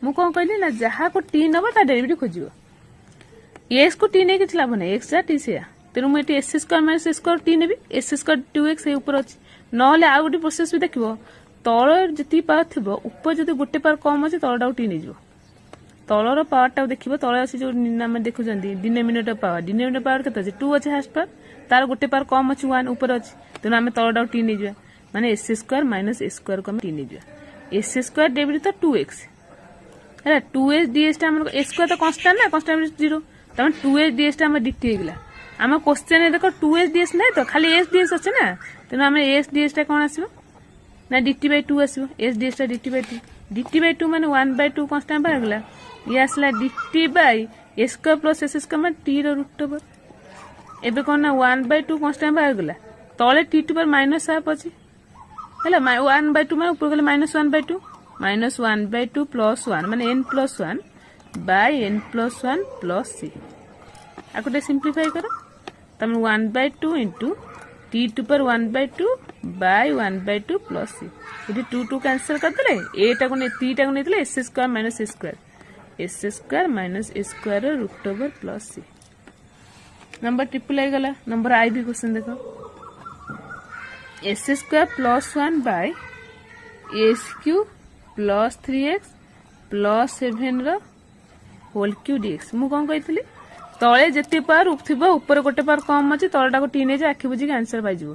Speaker 1: मु कोन कहली ना जहा को t नबो ता डेरिवेटिव खोजियो x को t नै किछ लाभ नै x जा t से तेनु म एटी s² - a² t नेबी s² 2x ए ऊपर अछि नहले आ गुटी प्रोसेस भी देखिबो तळ जति पावर थिबो ऊपर जति गोटे पावर कम अछि तळडाउ टी नै जिवो तळर पावर टा देखिबो तळ अछि जो नाम देखु जंदी डिनोमिनेटर पावर केते अछि 2 अछि हास्ट पावर तार गोटे पावर कम अछि 1 ऊपर अछि तेनु हमें तळडाउ टी नै जिवो माने s² - a² को हम टी नै जिवो s² डेबिट तो 2x है 2s ds टा हमर s² तो कांस्टेंट ना कांस्टेंट 0 तमे 2s ds टा हम dt हेगला हम क्वेश्चन रे देखो 2s ds नै तो खाली s ds अछि ना तेनु हमें s ds टा कोन आसीबो ना dt/2 आसीबो s ds टा dt/2 dt/2 माने 1/2 कांस्टेंट बाहर गला ये आसला dt/s² प्लस s² माने t रो रूट ओवर एबे कोन ना 1/2 कांस्टेंट बाहर गला तळे t टू पर -1 अछि हैला 1/2 माने ऊपर गले -1/2 -1/2 प्लस 1 माने n plus 1 by n plus 1 plus c आकोटे सिंपलीफाई करो तमे 1/2 into t to power 1/2 bye 1/2 plus c इदि 2 2 कैंसिल कर देले a टा को ने t टा को नेतले s² - a² root over plus c number triple I गला नंबर आई भी क्वेश्चन देखो s² plus 1 by s³ plus 3x plus 7 रो होल क्यू dx मु कोन कहितली तळे जति पावर थिबो ऊपर गोटे पावर कम अछि तळटा को टी नै जे आखि बुझी आंसर पाइ जिवो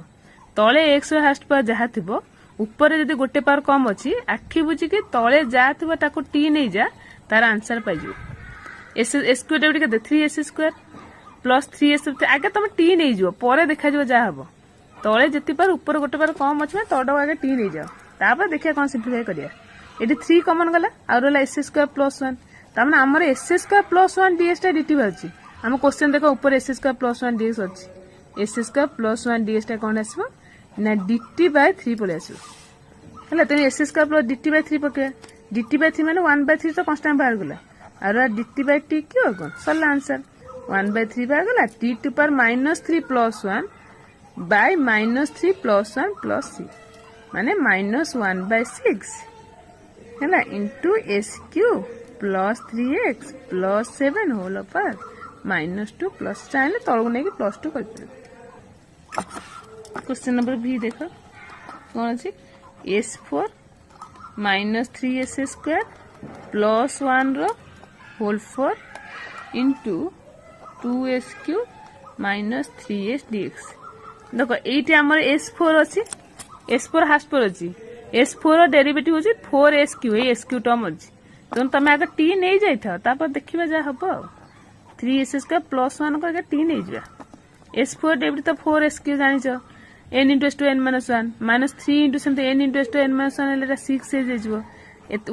Speaker 1: तळे x रो हास्ट पावर जहा थिबो ऊपर जति गोटे पावर कम अछि आखि बुझी के तळे जा थिबो ताको टी नै जा तार आंसर पाइ जिवो s² डेबिट के 3s² प्लस 3s आगे तुम टी नै जिवो परे देखा जिवो जा हबो तळे जति पावर ऊपर गोटे पावर कम अछि तळटा आगे टी नै जाओ तापर देखिया कोन सिंपलीफाई करिया एटी 3 कॉमन गला और रहला s² प्लस 1 तामने हमर s² प्लस 1 ds टा dt बाची हम क्वेश्चन देखो ऊपर s² प्लस 1 ds अछि s² प्लस 1 ds टा कोन आसीबो ना dt/3 पले आसीबो हला तने s² प्लस dt/3 पके dt/3 माने 1/3 तो कांस्टेंट बाहर गला और dt/t क्यों कोन सला आंसर 1/3 बाहर गला t to power -3 plus 1 by -3 plus 1 plus c माने -1/6 हैला into s³ plus 3x plus 7 whole पर -2 प्लस चाहे तलू नहीं प्लस 2 कर क्वेश्चन नंबर भी देखो कौन अच्छी s4 -3s² प्लस 1 रो whole 4 into 2s³ -3s dx देखो ये आम s4 अच्छी s4 हास्ट पर अच्छी s4 डेरिवेटिव होची 4s³ ए s³ टर्म अच्छी तो तुम आगे टी नहीं जाइथा तापर देखिबा जा हबो 3s² प्लस 1 को आगे टी नहीं जा s4 डेबिट तो 4s³ जानि छ n * n - 1 -3 * n * n - 1 लेटा 6 ए जेजबो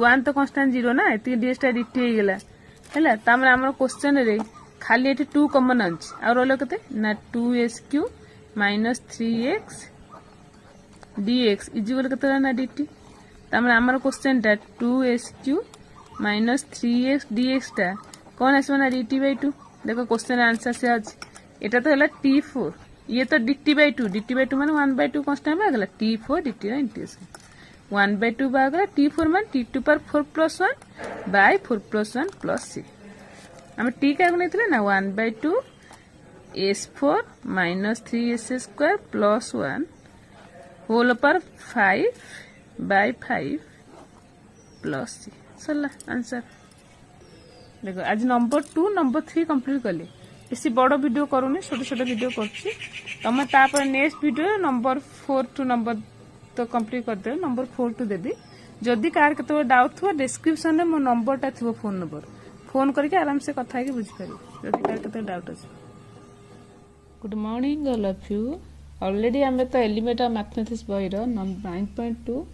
Speaker 1: 1 तो कांस्टेंट 0 ना एति ds टा dt हे गेला हैला तामर हमर क्वेश्चन रे खाली एटी 2 कॉमन अछि और रोलो कते ना 2s³ -3x dx इजिवल कते ना dt तामर हमर क्वेश्चन टा 2s³ -3x dx टा कौन आसबो ना dt/2 देखो क्वेश्चन आंसर से आज एटा तो हला t4 ये तो dt/2 माने 1/2 कांस्टेंट आ गला t4 dt रा इंटीग्रेशन 1/2 बागला t4 मान t2 पर 4 + 1 बाय 4 + 1 + c हम t क्या नहीं ना 1/2 s4 - 3s² + 1 होल पर 5 बाय 5 + c सरला आंसर। देखो आज नंबर 2 नंबर 3 कंप्लीट कले इसी बड़ वीडियो करूनी छोट छोट वीडियो करछि तुम तापर नेक्स्ट वीडियो नंबर 4 टू नंबर तो कंप्लीट कर दे नंबर 4 टू देबी जदि कार केतो डाउट थो डिस्क्रिप्शन में मो नंबरटा थो फोन नंबर फोन करके आराम से कथा है कि बुझ पारी जदि कार केतो डाउट अछि। Good morning all of you already हमें तो एलिमेंट ऑफ मैथमेटिक्स बही रो 9.2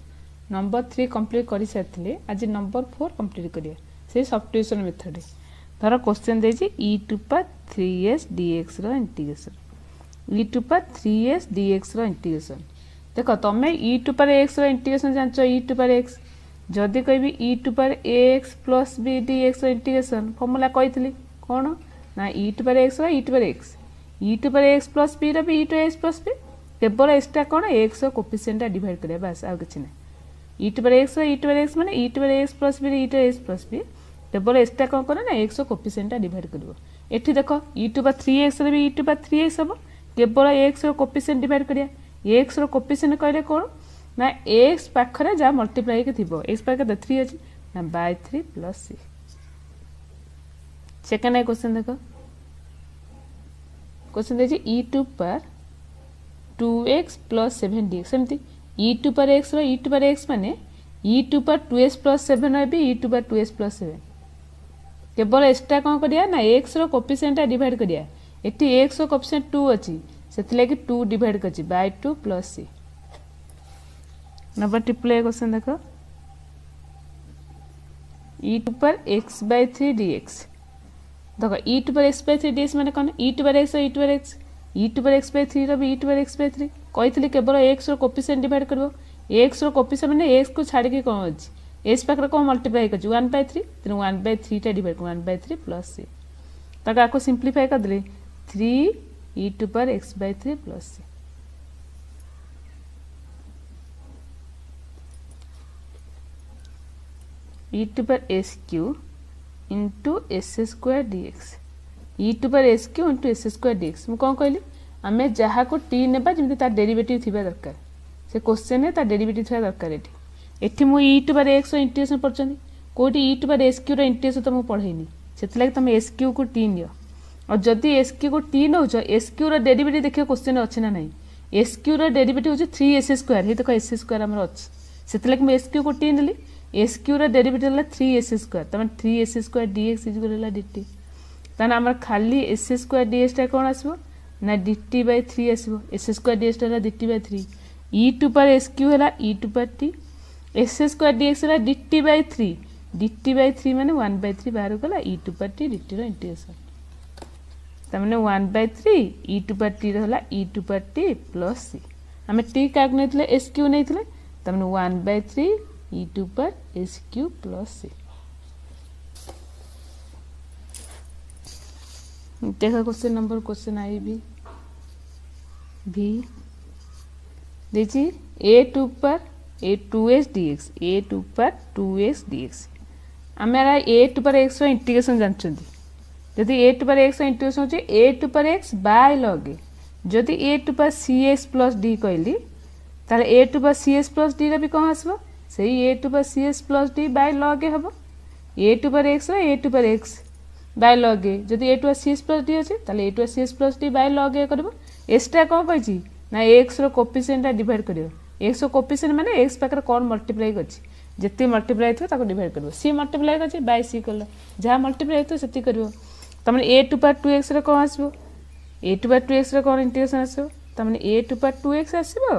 Speaker 1: नंबर 3 कंप्लीट करि साथले आज नंबर 4 कंप्लीट करिया से सब्स्टिट्यूशन मेथड धर क्वेश्चन देछि e⁻³ 3s dx रो इंटीग्रेशन e⁻³ 3s dx रो इंटीग्रेशन देखो तुम e⁻x रो इंटीग्रेशन जानचो e⁻x जदि कहबी e⁻x + b dx रो इंटीग्रेशन फार्मूला कहितली कोन ना e⁻x रो e⁻x e⁻x + b रो भी e⁻x + b केवल एक्स्ट्रा कोन x रो कोएफिशिएंट डिवाइड करिया बस आ किछ नै e⁻x रो e⁻x माने e⁻x + b e⁻x + b केवल एक्स्ट्रा कौन करे ना x कोएफिशिएंट डिवाइड करिवो एठी देखो e⁻3x रे भी e⁻3x हबो केवल x रो कोएफिशिएंट डिवाइड करिया x रो कोएफिशिएंट कहले कोन ना x पाखरे जा मल्टीप्लाई के थिबो x पाखरे 3 अछि ना बाय 3 + c सेकंड क्वेश्चन देखो क्वेश्चन देछि e⁻² 2x + 7 dx सेमती e⁻x रो e⁻x माने e⁻2s + 7 रे भी e⁻2s + 7 केवल एक्स्ट्रा कौन करिया ना x रो कोएफिशिएंट डिवाइड करिया एठी x रो कोएफिशिएंट 2 अछि सेतले कि 2 डिवाइड करछि by 2 + c number triple question देखो e⁻x/3 dx देखो e⁻x/3 dx माने कोन e⁻x रो e⁻x e⁻x/3 रो भी e⁻x/3 कहितली केवल x रो कोएफिशिएंट डिवाइड करबो x रो कोएफिशिएंट माने x को छाडी के कोन अछि s पाखरे को मल्टीप्लाई करछु 1/3 तेनु 1/3 टा डिवाइड 1/3 + c तक आको सिंपलीफाई कर दले 3 e⁻x/3 + c e⁻s³ * s² dx e⁻s³ * s² dx मु कोन कहली हमें जहा को t नेबा जेमति तार डेरिवेटिव थिबा दरकार से क्वेश्चन है तार डेरिवेटिव थिबा दरकार एठी एठी मु e⁻x रो इंटीग्रेशन पढचनी कोठी e⁻s³ रो इंटीग्रेशन त मु पढैनी सेतले तुम s³ को t नियो और जदि s³ को t नउछ s³ रो डेरिवेटिव देखियो क्वेश्चन अछि ना नै s³ रो डेरिवेटिव होछ 3s² हे देखो s² हमर अछि सेतले मु s³ को t नेली s³ रो डेरिवेटिव होला 3s² तमे 3s² dx = dt तने हमर खाली s² dx टा कोन आसबो ना dt/3 आसबो s² dx टा dt/3 e⁻s³ होला e⁻t s² dx होला dt/3 dt/3 माने 1/3 बाहर गला e⁻t dt रो इंटीग्रेशन तमने 1/3 e⁻t रहला e⁻t + c हमें t का नेतले s³ नेतले तमने 1/3 e⁻s³ + c देखो क्वेश्चन नंबर क्वेश्चन आई भी देखिए a2 पर a2s dx a2 पर 2s dx हमारा a2 पर x रो इंटीग्रेशन जानछंदी यदि a2 पर x रो इंटीग्रेशन होचे a2 पर x बाय log a यदि a2 पर cs + d कहली ताले a2 पर cs + d रे भी कोन आसबो सेही a2 पर cs + d by log a हबो a2 पर x रो a2 पर x बाय log a जदि a2 पर cs + d होचे ताले a2 पर cs + d by log a करबो एक्स्ट्रा कोन कहछि ना x रो कोएफिशिएंट डिवाइड करियो x रो कोएफिशिएंट माने x पाकर कोन मल्टीप्लाई करछि जति मल्टीप्लाई थो ताको डिवाइड करबो c मल्टीप्लाई करछि बाय c करला जहा मल्टीप्लाई थो सेति करबो तमने a2 पर 2x रो कोन आसबो a2 पर 2x रो कोन इंटीग्रेशन आसबो तमने a2 पर 2x आसबो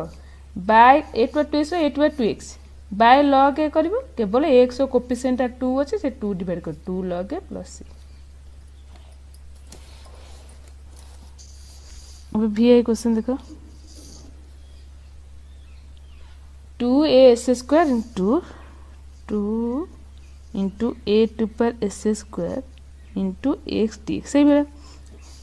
Speaker 1: बाय a2 पर 2x रो a2 पर 2x बाय log a करबो केवल x रो कोएफिशिएंट 2 अछि से 2 डिवाइड कर 2 log a + c अब vi क्वेश्चन देखो 2as² into a2 पर s² into x dx सही बेला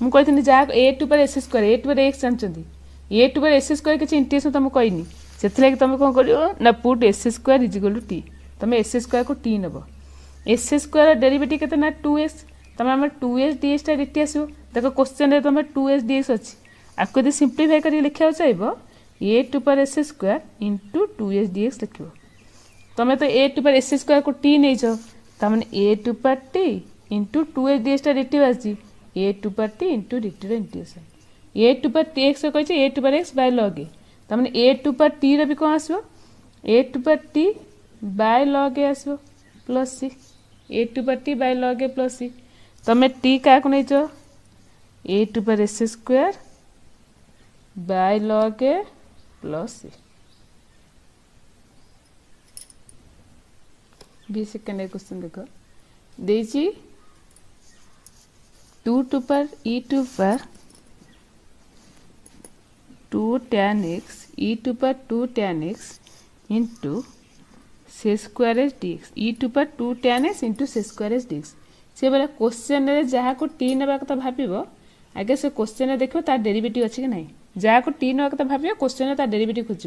Speaker 1: मु कहथिनी जा a2 पर s² a2 पर x जानचंदी a2 पर s² किछि इंटीग्रेशन त मु कहनी से तुम कौन कर ना put s square is equal to t तुम एस स्क्वायर को टी नब एस स्क्वायर डेरिवेटिव केते ना 2s तुम आम 2s dx टा dt आसो देख क्वेश्चन तुम 2s dx अच्छी आपको यदि सिंप्लीफाई कर लिखा चाहिए ए टू पर S square into 2s dx लिख तुम तो ए टू पर एस स्क्वायर को टी नहीं तमें ए टू पर टी इंटू 2s dx टा dt आसी ए टू पर t into dt integration a to पर टी एक्स कही ए टू पर एक्स बाय लॉग ए तमें ए टू पर टी री कौन आसो ए टू पर टी बाय लॉग ए आसो प्लस सी ए टू पर t by log a plus सी तुम टी क्या नहीं ए टू पर S square by log a plus c b second question देख देजी 2 टू पर ई to power 2 tan x e to power 2 tan x into sec square S dx e to power 2 tan x into sec square S dx से बोला question रे जहाँ को T नवा कथा भाव आगे से क्वेश्चन देखो तार डेरिवेटिव अच्छी कि नहीं जहाँ को टी नवा कथा भाव क्वेश्चन तार डेरिवेटिव खोज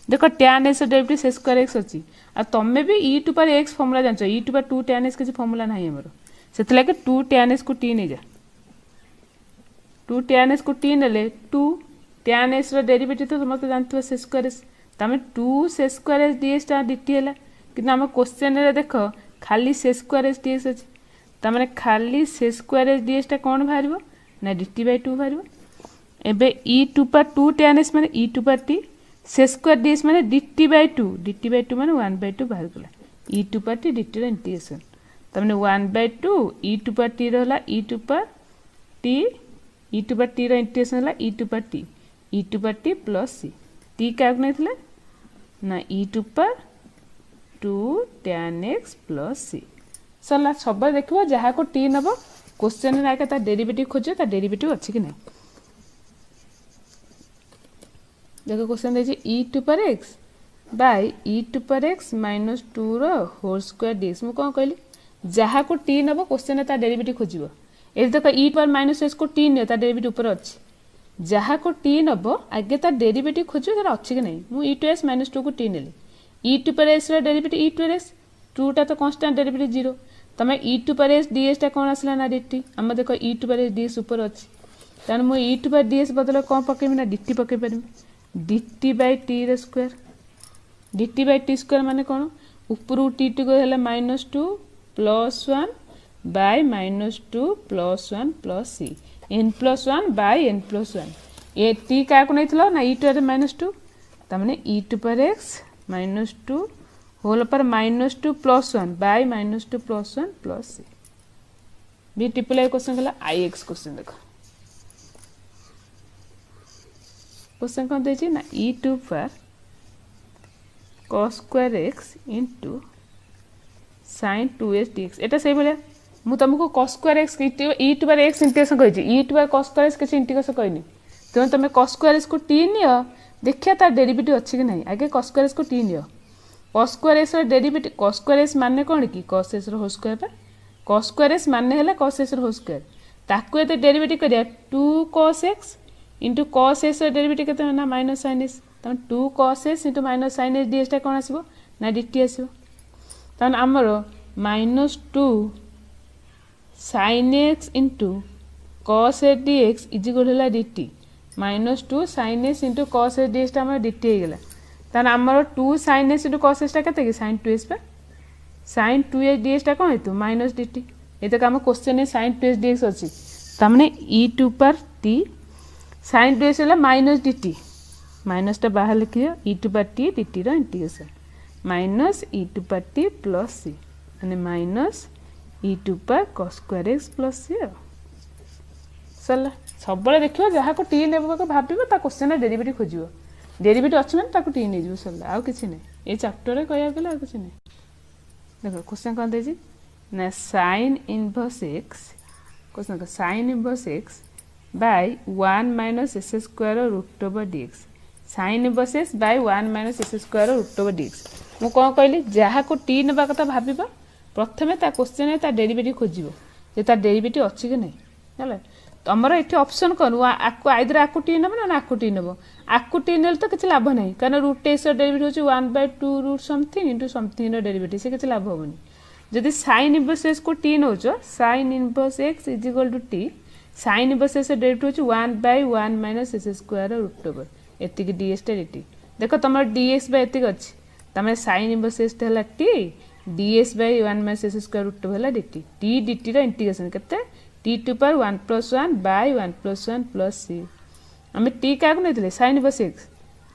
Speaker 1: देख tan x डेरिवेटिव से स्क्वायर एक्स अच्छी आ तुम भी e to power x formula जान e to power 2 tan x किसी फॉर्मूला ना आमर से 2 tan x को टी नहीं जा 2 tan x को टी ने 2 tan x डेरिवेटिव तो समस्त जानते से स्क्वायर एस तमें 2 से स्क्वायर एस dx टा dt है कि आम क्वेश्चन रे देख खाली से स्क्वायर एस dx अच्छी तमें खाली से स्क्वायर एस dx टा कौन बाहर ना dt बाय 2 बाहर एबे e to power 2 tan x माने e टू पर t से स्क्वायर dx माने dt बाय 2 माने 1 बाय 2 बाहर गला e to power t dt रो इंटीग्रेशन तमें 1 bye 2 e to power t रहला e to power t row integration होला e to power t e to पर टी प्लस सी टी क्या नहीं ना e to power 2 tan x plus C सरला सब देखो जहाँ को टी नब क्वेश्चन आगे तार डेरिवेटिव खोज तार डेरिवेटिव अच्छी कि नहीं देखो क्वेश्चन देखिए e to power x bye e to power x minus 2 row whole square dx मु कौन कहली जहाँ को टी नब क्वेश्चन तार डेरिवेटिव खोज ये देख e पर माइनस x को टी नहीं तार डेरिवेटिव ऊपर अच्छी जहाँ को टी नब आगे तार डेरिवेटिव खोज तार अच्छी कि नहीं मुझे e टू एस माइनस 2 को टी नेली e टू पर s derivative e to s 2 टा तो कांस्टेंट डेरिवेटिव 0 तुम e टू पर एस dx टा कौन आसला ना dt आम देख e टू पर एस dx ऊपर अच्छी तेणु मुझे e टू पर dx बदल कौन पकेबी ना dt पकई पारि dt बाय टी रे square dt by T square माने कौन ऊपर टी टू को minus 2 plus 1 by minus 2 plus 1 plus c n plus 1 by n plus 1 a t क्या नहीं ना e टू माइनस 2 तमें e to power x minus 2 whole power minus 2 plus 1 by minus 2 plus 1 plus c b triple I question कला आई x question देखो question कौन देखिए ना e to power cos square x into sin 2s dx एटा सही बोले मु तुमको cos square x e to power x integration कही e to power cos square x किसी इंटीग्रेशन कहनी तेणु तुम cos स्क्वायर x को t नियो देखिए तार डेरिवेटिव अच्छी कि नहीं आगे cos स्क्वायर x को t नियो cos square x derivative cos square x माने कौन कि cos x रो होल स्क्वायर पर cos स्क्वायर x माने है cos x रो होल स्क्वायर ताकू ये डेरिवेटिव करिया 2 cos x into cos x derivative केते ना माइनस sin x तम 2 cos x into minus sin x dx टा कौन आसीबो ना dt आसीबो तन हमरो minus 2 sin x into cos x dx is equal होला dt minus 2 sin x into cos x dx टा हमर dt हे गेला तन हमरो 2 sin x into cos x टा केते कि sin 2x पर sin 2x dx टा कोन हेतु माइनस dt ए तो हम क्वेश्चन में sin 2x dx अछि तमने e to power t sin 2x होला माइनस dt माइनस टा बाहर लिखियो e to power t dt रो integration minus e to power t plus c माने minus e to power cos square x plus c सरला सब देखियो जहाँ को टी लेबो को भाबिबो ता क्वेश्चन रे डेरिवेटिव खोजिबो डेरिवेटिव अछि माने ताको टी नै जिवो सरला आ किछि नै ए चैप्टर रे कहया गेला आ किछि नै देखो क्वेश्चन कोन देजी ना sin इनवर्स x क्वेश्चन का sin inverse x by 1 minus s square root over dx sin inverse x by 1 minus s square root over dx मु कोन कहली जहाँ को टी नेबा कथा भाबिबो प्रथमे ता क्वेश्चन रे ता डेरिवेटिव खोजिबो जे ता डेरिवेटिव अछि कि नै हैला तुमर ये ऑप्शन कौन आइदर आकु टी नब ना आकु टी नब आकु टी ने तो किसी लाभ ना कारण रूट एक्स डेरिवेटिव हो 1/2 root something into something derivative से किसी लाभ हेनी जदि साइन इनवर्स एक्स को टी नौ sine inverse x is equal to t sine inverse x derivative हो 1/1 minus S square root over एति डीएक्स डी देख तुम डीएक्स एति अच्छी तमें साइन इनवर्स एक्स है t dx 1 minus S square root over d t d t integration के t to power 1+1/1+1 plus c आम टी क्या नहीं साइन इनवर्स एक्स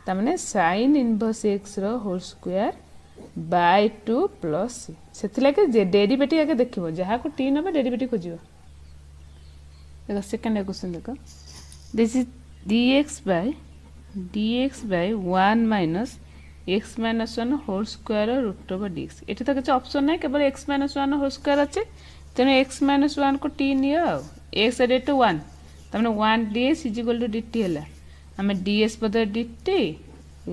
Speaker 1: तमें sine inverse x whole square by 2 plus c से derivative आगे देखो जहाँ को टी नब डेरिवेटिव खोज देख सेकेंड क्वेश्चन देख this is dx by 1 minus x minus 1 whole square root over dx ये तो किसी ऑप्शन ना केवल x माइनस 1 होल स्क्वायर अच्छे तेणु x माइनस 1 को टी नियो x रेट 1 तमें 1 dx is equal to dt है आम ds बदल dt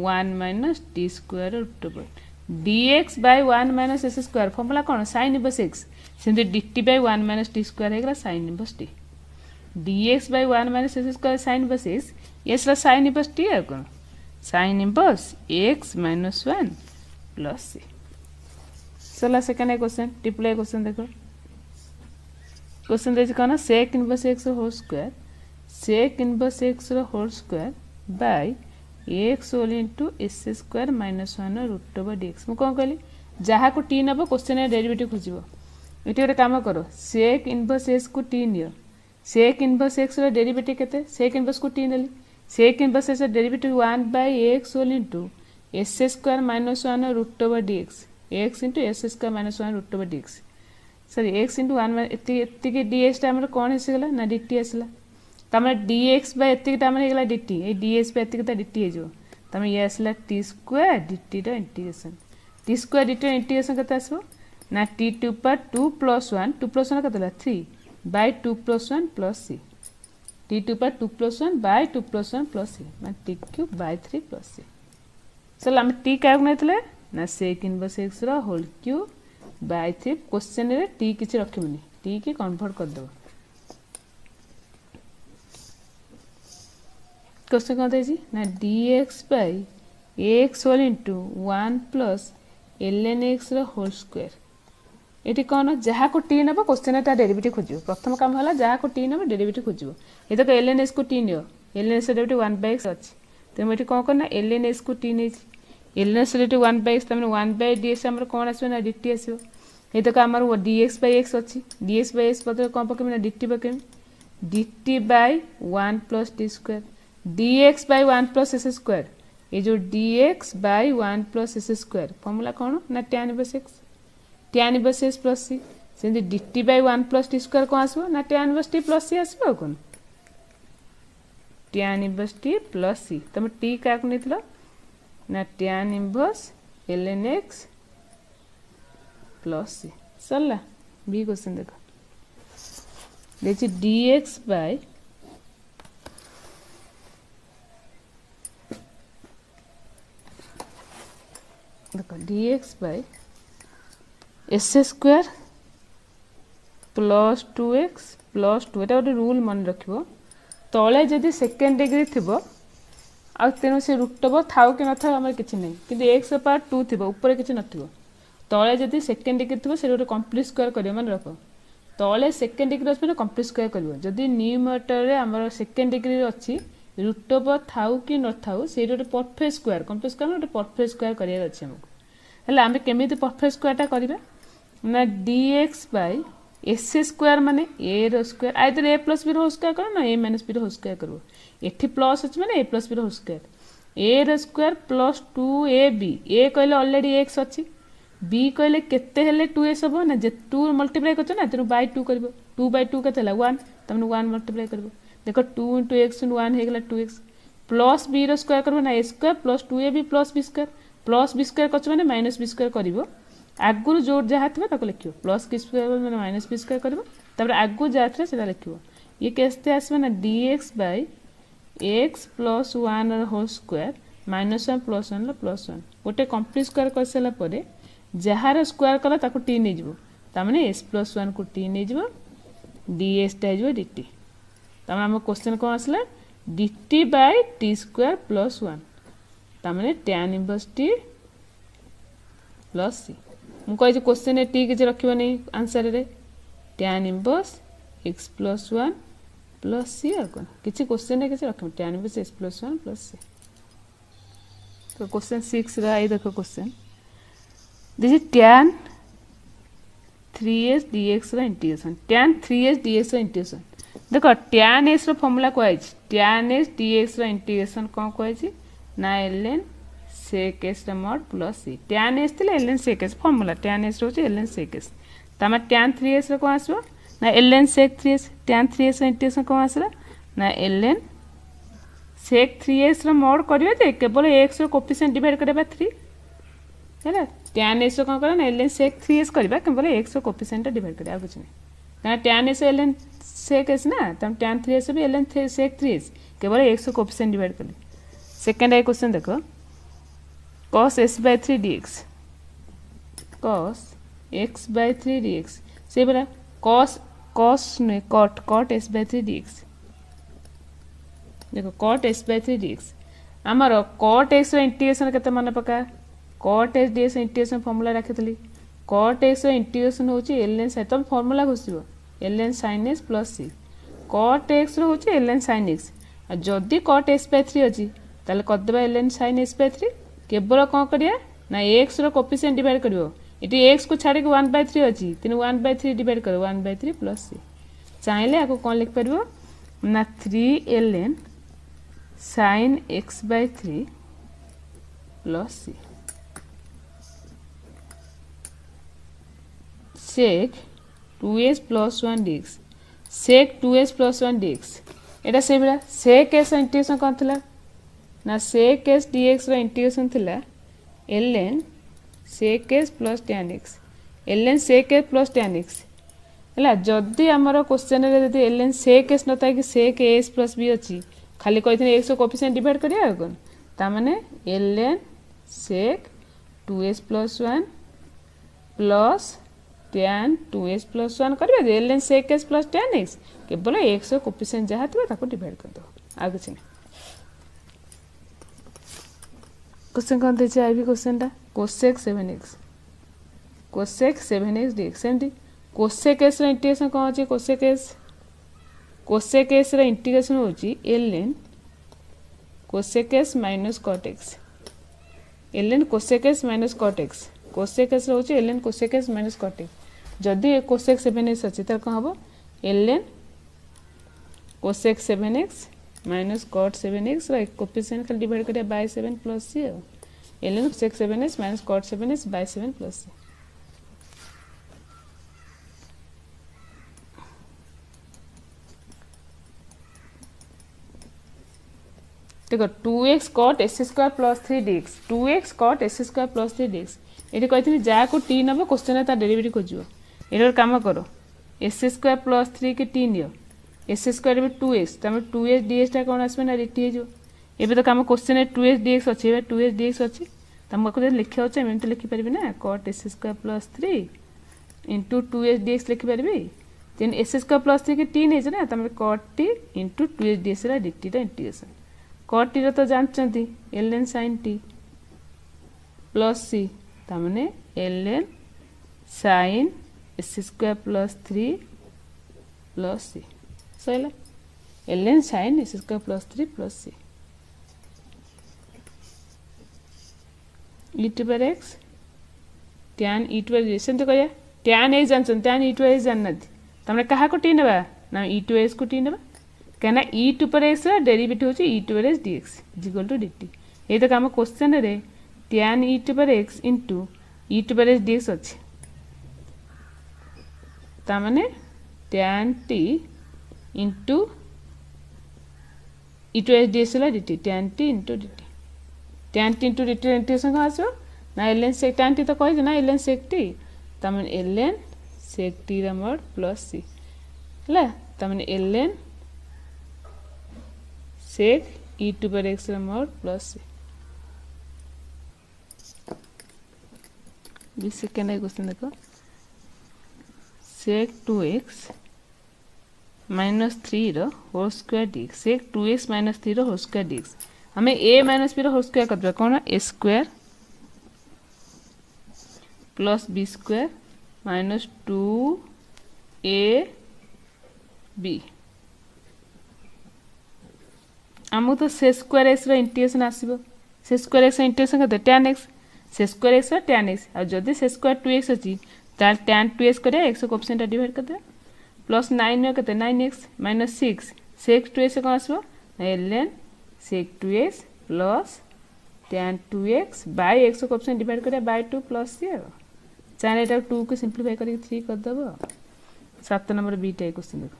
Speaker 1: 1 minus T square root over dx by 1 minus S square formula कौन साइन इनवर्स एक्स सेमती dt by 1 minus T square होगा sine inverse T dx by 1 minus S square sine inverse X ये sine inverse T है कौन sine inverse x minus 1 plus C चला second question टिप्ले question देखो question देखिए कौन sec inverse x whole square sec inverse x whole square by x whole into S square minus 1 root over dx मुझे कौन कहली जहाँ को टी नब क्वेश्चन डेरिवेटिव खोज ये गोटे कम कर सेक इनवर्स एक्स को टी नियो सेक इनवर्स एक्स डेरिवेटिव केते सेक इनवर्स को टी नेली sec inverse x derivative 1/x whole into S square minus 1 root over DX X into S square minus 1 root over DX sorry X into 1 एति dx time कौन आसगला ना dt आसला तमें dx bye एति time होगा dt ये dx bye एति dt हो तमें ये आसला टी स्क्वायर dt रो इंटीग्रेशन टी स्क्वायर dt रो इंटीग्रेशन केते आसबो ना टी टू पर 2 + 1 2 + 1 केते 3 by 2 + 1 plus c t to power 2 + 1 bye 2 + 1 plus c मैं t cube by 3 plus c चल आम टी क्या नहीं ना sec inverse x whole cube by 3 question रे टी किसी रखिबनी टी की कन्वर्ट कर दो क्वेश्चन कौन देजी ना dx by x whole into 1 plus ln x whole square ये कौन जहाँ को टी नब क्वेश्चन डेरिवेटिव खोज प्रथम काम है जहाँ को टी नब डेरिवेटिव खोज ये तो ln x को T neo ln x derivative 1/x अच्छी तेज ये कौन करना ln x को टी नहीं ln x डेरिवेटिव 1/x तमें 1/ds आम कौन आसो ना dt आसो ये तो आम dx by x अच्छी dx by x बदल कौन पकेबी ना dt पकेबी dt by 1 plus T square dx by 1 plus S square ये जो dx by 1 plus S square formula कौन ना tan इनवर्स x tan इनवर्स x प्लस सी सेमती dt by 1 plus T square कौन आसो ना tan इनवर्स t प्लस सी आसो कौन tan इनवर्स t प्लस सी तुम t क्या नहीं ना tan इनवर्स ln x प्लस सी सरला बी क्वेश्चन देखो देखिए dx by देखो dx by S square plus 2x plus 2 गोटे रूल मन रखिबो तले जदि सेकेंड डिग्री थिबो आ तेणु से रूट ओवर थाउ कि न थाउ आम किसी नहीं कि एक्स पावर 2 थी ऊपर किसी नथिबो तले जदि सेकेंड डिग्री थी से गोटे कम्प्लीट स्क्वायर कर मन रख तले सेकेंड डिग्री अच्छे कम्प्लीट स्क्वायर कर जदि न्यूमरेटर आम सेकेंड डिग्री अच्छी रूट ओवर थाउ कि न थाउ से गोटे परफेक्ट स्क्वायर कम्प्लीट स्क्वायर गोटे परफेक्ट स्क्वायर करार अच्छे आमको हेल्ला आम केमी परफेक्ट स्क्वायरटा करवा ना dx बाय एस स्क्वायर माने ए रो स्क्वायर आइदर ए प्लस बी होल स्क्वायर कर ना ए माइनस बी होल स्क्वायर कर एठी प्लस अच्छे माने ए प्लस बी होल स्क्वायर ए रो स्क्वायर प्लस 2ab ए कहले ऑलरेडी x अच्छी बी कहले केते हेले 2s हो ना जे 2 मल्टीप्लाई करछ ना तेनु बाय 2 करबो 2/2 केते ला 1 तमने 1 मल्टीप्लाई करबो देखो 2 * x * 1 हेगला 2x प्लस b रो स्क्वायर करबो ना a square plus 2ab plus b square plus b square करछ माने माइनस बी स्क्वायर करिवो आगुरु जो जहाँ थी ताको लिखियो प्लस की स्क्वायर मैंने माइनस बी स्क्वायर कर आगु जहाँ थी से लिखो ये केस्ते आसवे ना dx by x plus 1 whole square minus 1 plus 1 plus 1 गोटे कम्प्लीट स्क्वायर कर सारा पर जार स्क्वायर कला ताको टी नहीं जीवो तामने s प्लस 1 को टी नहीं जीवो ds टा जीवो dt तमें आम क्वेश्चन कौन आसला dt by T square plus 1 तमें tan इनवर्स t प्लस सी मुझे क्वेश्चन टी किसी रखनी आंसर रे tan इनवर्स x प्लस 1 प्लस सी और कौन किसी क्वेश्चन किसी रख tan इनवर्स x प्लस 1 प्लस सी। तो क्वेश्चन 6 आई देखो question this is tan 3s dx integration tan 3s dx integration देख tan s फॉर्मूला कहुई tan s dx इंटीग्रेशन कौन कहुई ना ln sec s mod plus C tan s थे ln sec s formula tan s रोचे ln sec s तमें tan 3s कौन आसो ना ln sec 3s tan 3s integration कौन आसला ना ln sec 3s mod करिवे केवल x कोफिशिएंट डिवाइड करबा 3 है tan s कौन करा ना ln sec 3s करबा केवल x कोफिशिएंट डिवाइड करबा कुछ नहीं कारण tan s ln sec s ना तम tan 3s भी ln sec 3s केवल x कोफिशिएंट डिवाइड कर सेकंड आई क्वेश्चन देखो cos s by 3 dx cos x by 3 dx से बरा cos ने cot s by 3 dx देखो cot s by 3 dx आमर cot x इंटीग्रेशन केते मन पका cot s dx integration formula रखितली cot x इंटीग्रेशन होची ln sin तम फार्मूला घुसिबो ln sin s plus c cot x होची ln sin x आ जदी cot s by 3 अछि ताले कर देबा ln sin s by 3 केवल कौन करिया ना x रो कोफिशिएंट डिवाइड करिवो इटी x को छाड़ी के 1/3 अछि तिन 1/3 डिवाइड करो 1/3 प्लस c चाहिले आको कौन लिख परबो ना 3 ln sin x by 3 plus c sec 2s plus 1 dx sec 2s plus 1 dx एटा से बेला sec s इंटीग्रेशन कौन थिला ना sec s dx रो इंटीग्रेशन थिला ln sec s plus tan x ln sec s plus tan x हला जदी हमरो question रे जदी ln sec s नता कि sec s plus b अछि खाली कहिथने x कोफिशिएंट डिवाइड करिया कोन ता माने ln sec 2s plus 1 plus tan 2s plus 1 करबे ln sec s plus tan x केवल x कोफिशिएंट जहा थिबा ताको डिवाइड कर दो आगे छै क्वेश्चन कौन दे आई भी क्वेश्चन टा cosec 7x dx सेमती cosec s रो इंटीग्रेशन कौन अछि cosec s रो इंटीग्रेशन होची ln cosec s minus cot x ln cosec s minus cot x cosec s होची ln cosec s minus cot x जदी cosec 7x अछि त कोन हबो ln cosec 7x minus cot 7x रो coefficient खाली divide करिया bye 7 plus c ln cosec 7x minus cot 7x by 7 plus c देखो 2x cot s square plus 3 dx 2x cot s square plus 3 dx एठी कहिथिनि जा को t नबो question ता derivative खोजियो arrow काम करो s square plus 3 के t neo s square में 2x तमे 2s dx ता कोन आसबे ना dt हे जो एबे तो काम क्वेश्चन 2s dx अछि एबे 2s dx अछि तमको जे लिखियो अछि एमे तो लिखि परबी ना cot s square plus 3 into 2s dx लिखि परबी देन s square plus 3 के t नै छ ना तमे cot t into 2s dx रा dt रा इंटीग्रेशन cot t रो तो जानचंती ln sin t plus c तमने ln sin s square plus 3 plus c Saila ln sin s square plus 3 plus c e to power x tan e to power सेंत कया tan A जानछन tan e to power जाननथि तमने कहा को t नेबा ना e to s को t नेबा कहना e to power x रा डेरिवेटिव होची e to power s dx = dt ए तो काम क्वेश्चन रे tan e to power x into e to power s dx अछि ता माने tan t into e to s dx ला dt tan t into dt tan t into dt integration का आसो ना ln sec tan t तो कहि ना ln sec t ता माने ln sec t रा mod plus c हला ता माने ln sec e to power x रा mod plus c this second question देखो sec 2x -3 whole square dx sec 2x -3 whole square dx हमें a minus b whole square कर कौन a square plus b square minus 2ab आमको तो sec square x integration आसो sec square x integration करते tan x sec square x tan x आ जदि sec square 2x अच्छी tan 2x कर एक्स को ऑप्शन डिवाइड कर दे प्लस 9 के 9x माइनस 6 सेक 2x से कौन आसो ln sec 2x plus tan 2x by x को ऑप्शन डिवाइड कर बाय 2 प्लस सी चाहे एटा 2 को सिंपलीफाई करके 3 कर दबो 7 नंबर बी टा क्वेश्चन देखो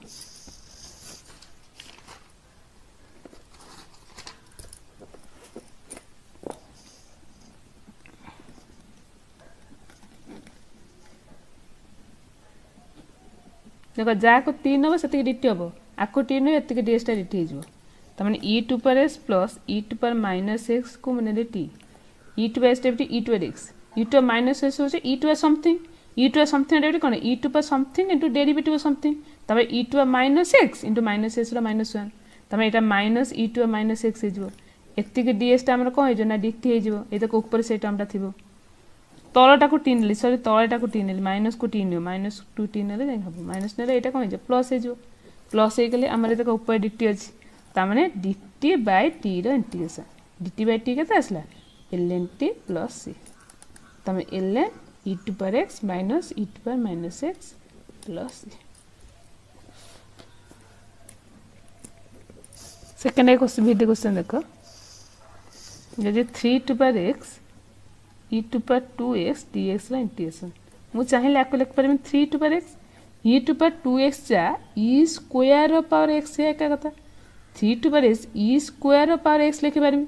Speaker 1: देखो जा को 3 नबो सेति डिटी हबो आको 3 नो एति ds टा डिटी हिजो त माने e टू पर s प्लस e टू पर माइनस x को माने ले t e टू s डेबिट e to x e to minus s हो e टू समथिंग डेबिट कोन e टू पर something into derivative of something तबे e to minus x into minus s रो माइनस 1 तबे एटा माइनस e टू माइनस x हिजो एति ds टा हमर को हिजो ना dt हिजो ए तक ऊपर से टर्म टा थिबो तलटा को 3 ले सॉरी तलटा को 3 ले माइनस को 3 ले माइनस 2 3 ले जाई हबो माइनस ने एटा कोन हिजो प्लस हिजो प्लस हे गेले हमर तक ऊपर dt अछि ता माने dt बाय t रो इंटीग्रेशन dt बाय t केते आसला ln t प्लस c तमे ln e to power x minus e to पर minus x plus c second question भी क्वेश्चन देखो यदि 3 to power x e to पर 2x dx ला integration मु चाहिए आको लिख परमे 3 to power x e to पर 2x जा e स्क्वायर पावर x है का कथा 3 to power x e square power x लिखि परमी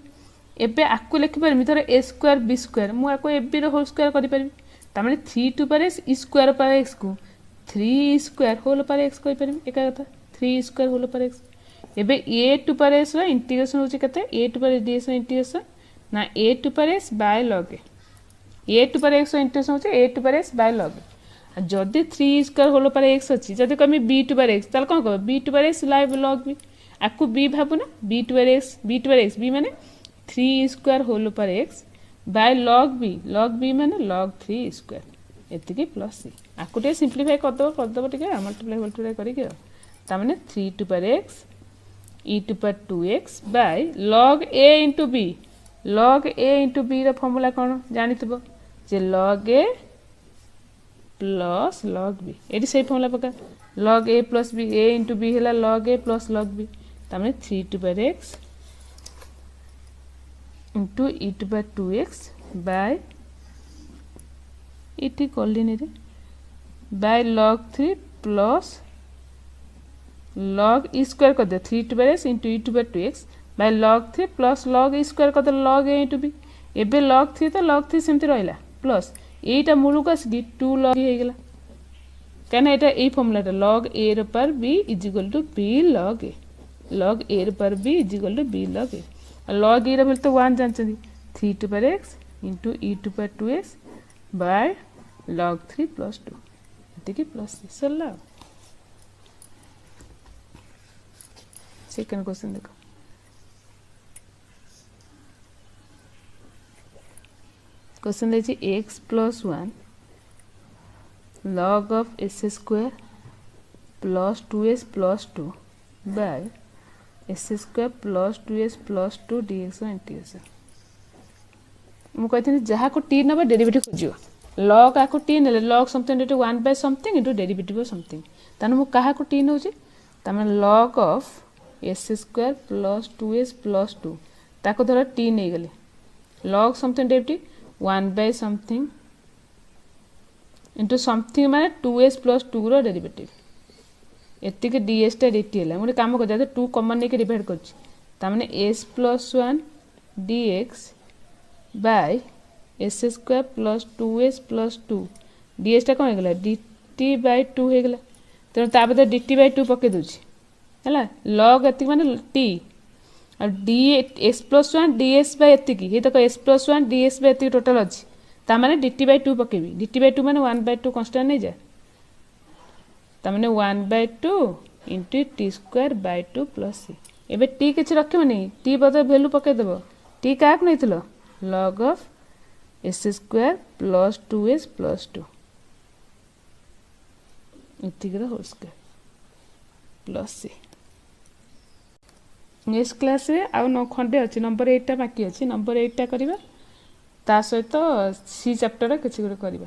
Speaker 1: एबे आको लिखि permit Thor a square b square मु आको ab रो होल स्क्वायर करि परमी त माने 3 to power x e square power x को 3 स्क्वायर होल पावर x कहि परमी एका कथा 3 स्क्वायर होल पावर x एबे a टू पर s रो इंटीग्रेशन होची कते a टू पर ds रो इंटीग्रेशन ना a टू पर s by log a to power x integration होचे a टू पर s बाय log जदि 3 स्क्वायर होल पर x अछि जदि कमी b टू पर x ताल कोन कहबो b to power x live log b आकु b भाबु ना b to power x b माने 3 स्क्वायर होल पर x बाय log b माने log 3 स्क्वायर एति की प्लस c आकु ते सिंपलीफाई कर दबो ठीक है मल्टीप्लाई करि के ता माने 3 to power x e to पर 2x by log a into b रो फार्मूला कोन जानितबो जे log a plus log b एडी सही फार्मूला पका log a plus b a into b हैला log a plus log b तमे 3 to power x into e to पर 2x बाय इटी कोलिनी रे by log 3 plus log e square कर दे 3 to power x into e to पर 2x by log 3 plus log e square कर दे log a into b एबे log 3 तो log 3 सेमति रहला प्लस एटा मूल को आसी 2 log हे गेला कना एटा ए फार्मूला टा log a रो पर b = b log a log a रो पर b = b log a log a रो बोल तो 1 जानछदी 3 to power x into e to पर 2x बाय log 3 प्लस 2 एते की प्लस सरला सेकंड क्वेश्चन देखो क्वेश्चन देखिए x plus 1 log of s square plus 2s plus 2 by s square plus 2s plus 2 dx integration मु कहते जहाँ को t नबा डेरिवेटिव खोजियो log आ को t नेले log something into 1 by something into derivative of something ताने मु कहा को t नउची तामे log of s square plus 2s plus 2 ताको धर t नै गेले log something derivative 1 by something into something माने 2s plus 2 रो डेरिवेटिव एति के ds टा dt हैला मोटे काम कर जाते 2 कॉमन ने के डिवाइड करछि ता माने s plus 1 dx by s square plus 2s plus 2 ds टा कोन गेला dt by 2 हे गेला त ता बदे dt by 2 पके दोछि हैला log एति माने t और d s plus 1 ds by एति की हे त s plus 1 ds by एति टोटल अछि ता माने dt by 2 पकेबी dt by 2 माने 1 by 2 कांस्टेंट नै जा ता माने 1 by 2 into T square by 2 plus C एबे टी किसी रखनी टी बदल भैल्यू पकईदेव टी क्या नहीं log of S square plus 2s plus 2 इतिकर whole square plus C next class रे आउ न खंडे अच्छी नंबर 8 बाकी अच्छी नंबर 8 करवा ता सहित सी चैप्टर किसी गोटे करवा।